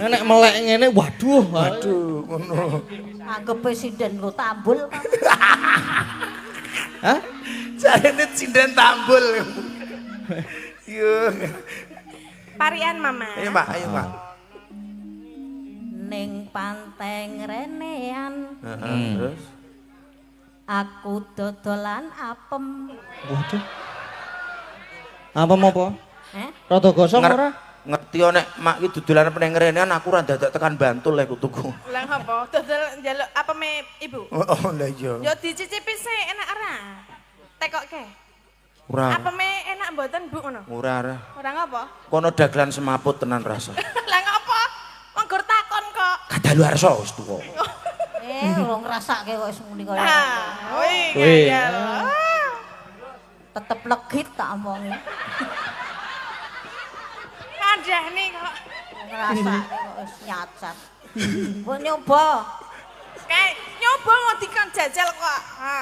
Nek melek ngene waduh. Aduh, ngono. Anggap presiden lo tambul. Hah? Jarene cinden tambul. Yo. Parian Mama. Ayo, Mak, ayo, Mak. Ning panteng renean Terus aku dodolan apem. Waduh. Apa? Eh? Rada gosong ora? ngerti nek mak iki dodolan peneng ngerenean aku ora dadak tekan Bantul lek tuku. Lah apa? Dodol njaluk apa me Ibu? Oh, lah iya. Yo dicicipi sih enak ora? Tekokke. Ora. Apa me enak mboten Bu ngono? Ora. Ora ngapa? Kono dagelan semaput tenan rasa. Lah ngapa? Wong gur takon kok. Kadalu arsa wis tuwa. Wong ngrasake kok wis muni kaya. Ah, wih, Wih. ngayal. Tetep legit tak omongi. Kandah nih kok. Ngrasake kok wis nyacat. Mbok nyoba. Kayak nyoba mau dikon jajal kok. Ha.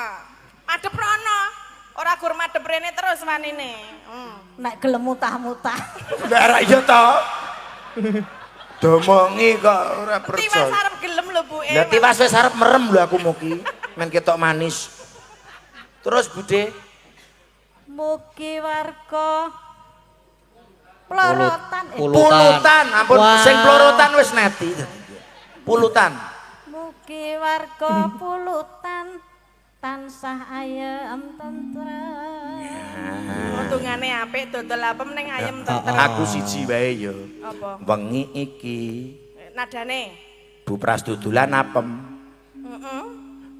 Madhep rono. Ora gur madhep rene terus wanine. Nek gelem mutah-mutah. Lah ra iya to. Domongi kok ora Tiwas percaya. arep gelem lho Bu. Lah tiwas wis arep merem lho aku mugi. Men ketok manis. Terus Bude, Mugi warga plorotan. pulutan, ampun Wah. sing plorotan wis neti. Pulutan. Mugi warga pulutan tansah ayem tentrem. Untungane apik dodol apem ning ayem tentrem. Aku siji wae ya. Apa? Wengi iki Nadane. Bu Pras dodolan apem. Heeh.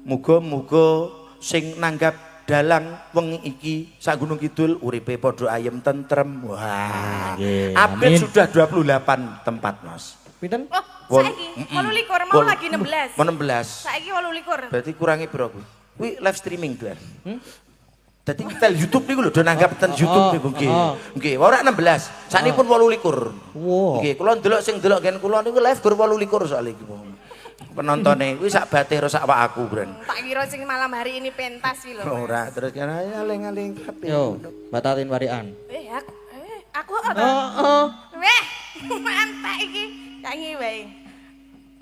Muga-muga sing nanggap dalang wengi iki sak Gunung Kidul uripe padha ayem tentrem. Wah. Nggih, Update amin. sudah 28 tempat, Mas. Pinten? Oh, saiki 28 mau lagi 16. Mau 16. Saiki 28. Berarti kurangi piro kuwi? Kuwi live streaming tuh. Dadi tel YouTube niku lho do nanggap ten YouTube niku nggih. Nggih, ora 16. Saknipun 28. Wow. Nggih, kula ndelok sing ndelok gen kula niku live gur 28 soal iki. Penontone kuwi sak batih karo sak awakku, Bren. Tak kira sing malam hari ini pentas iki lho. Ora, terus kan aling-aling kabeh. Yo, batatin warian. Aku apa? Weh, mantek iki. Nyanyi wae.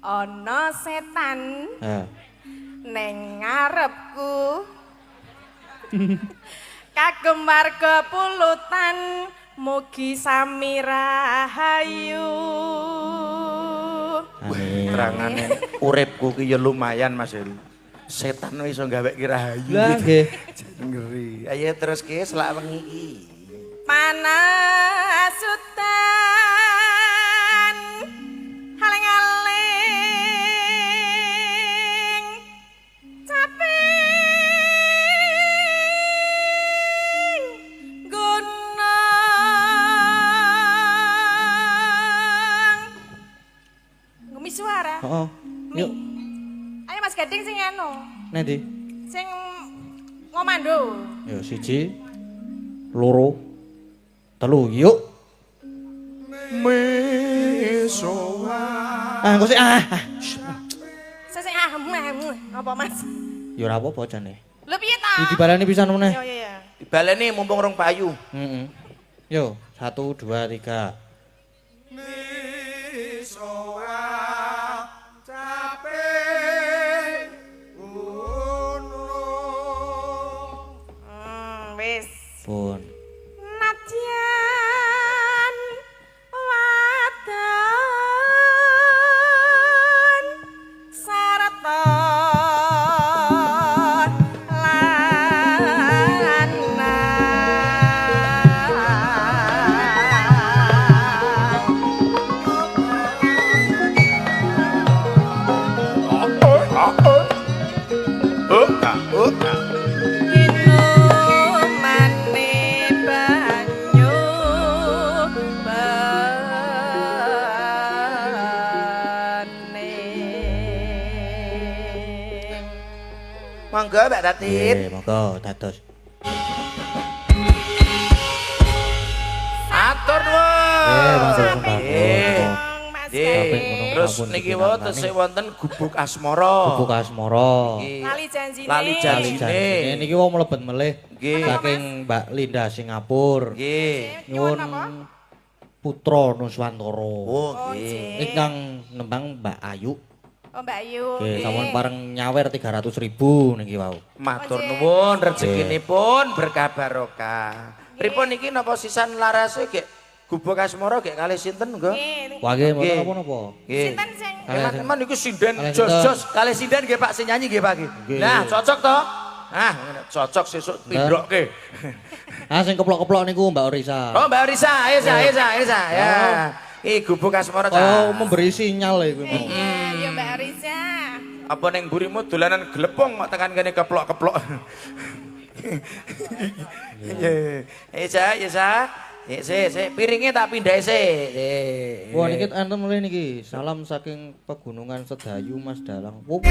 Ana setan Ha. neng ngarepku. Kagem warga pulutan mugi sami rahayu. Amin. Terangane uripku ki ya lumayan Mas Heri. Setan wis iso gawe ki rahayu. Lah nggih. Ngeri. Ayo terus ki selak wengi iki. Panasutan haling-aling caping gunung ngumi suara Heeh. Yuk, ayo Mas Gading sing anu nanti. sing ngomando Yo siji, loro, telu, yuk. Ah, engko sik sing apa Mas Ya ora apa-apa jane. lho piye ta Iki dibaleni pisan meneh. yo yo. Dibaleni mumpung rong payu. Heeh. Yo, 1 2 3. Wis. Pun. Nadyan wadon sarta Inumane banyu bening. Monggo Mbak Tatin. Nggih, monggo dados. Atur Nggih, matur nuwun. nuwun. Nggih. Mas Nggih. Gading. Terus Ampun, niki iki wae nantani. tesih wonten gubuk asmara. Bubuk asmara. Nggih. Lali janjine. Lali janjine. Janjine niki wong mlebet melih Nggih. saking Mbak Linda Singapura. Nggih. Nyuwun Nyuwun apa? Putra Nuswantara. Oh, Oh, nggih. nggih. Ingkang nembang Mbak Ayu. Oh Mbak Ayu. Nggih, nggih. sampun pareng nyawer 300.000 niki wau. Matur Nggih. nuwun rezekinipun berkah barokah. Pripun niki napa sisan larase gek gubuk asmara gek kalih sinten nggo? Nggih. Wah nggih mboten Nggih. napa-napa. Nggih. Sinten sing Teman-teman niku sinden Kalih jos-jos kalih sinden nggih Pak sing nyanyi nggih Pak nggih. Nggih. Nah, cocok to? Ah, cocok sesuk pindrokke. Ah sing keplok-keplok niku Mbak Orisa. Oh, Mbak Risa, ayo Sa, ayo Sa, ayo Sa. Ya. Iki gubuk asmara Oh, Sa. memberi sinyal iku mau. Ya Mbak Arisa. Apa ning mburimu dolanan glepong kok tekan kene keplok-keplok. Ya. Ayo Sa, ya Sa. Sik, piringnya tak pindah sik. Wah niki enten mulih niki. Salam saking pegunungan Sedayu Mas Dalang. Wup.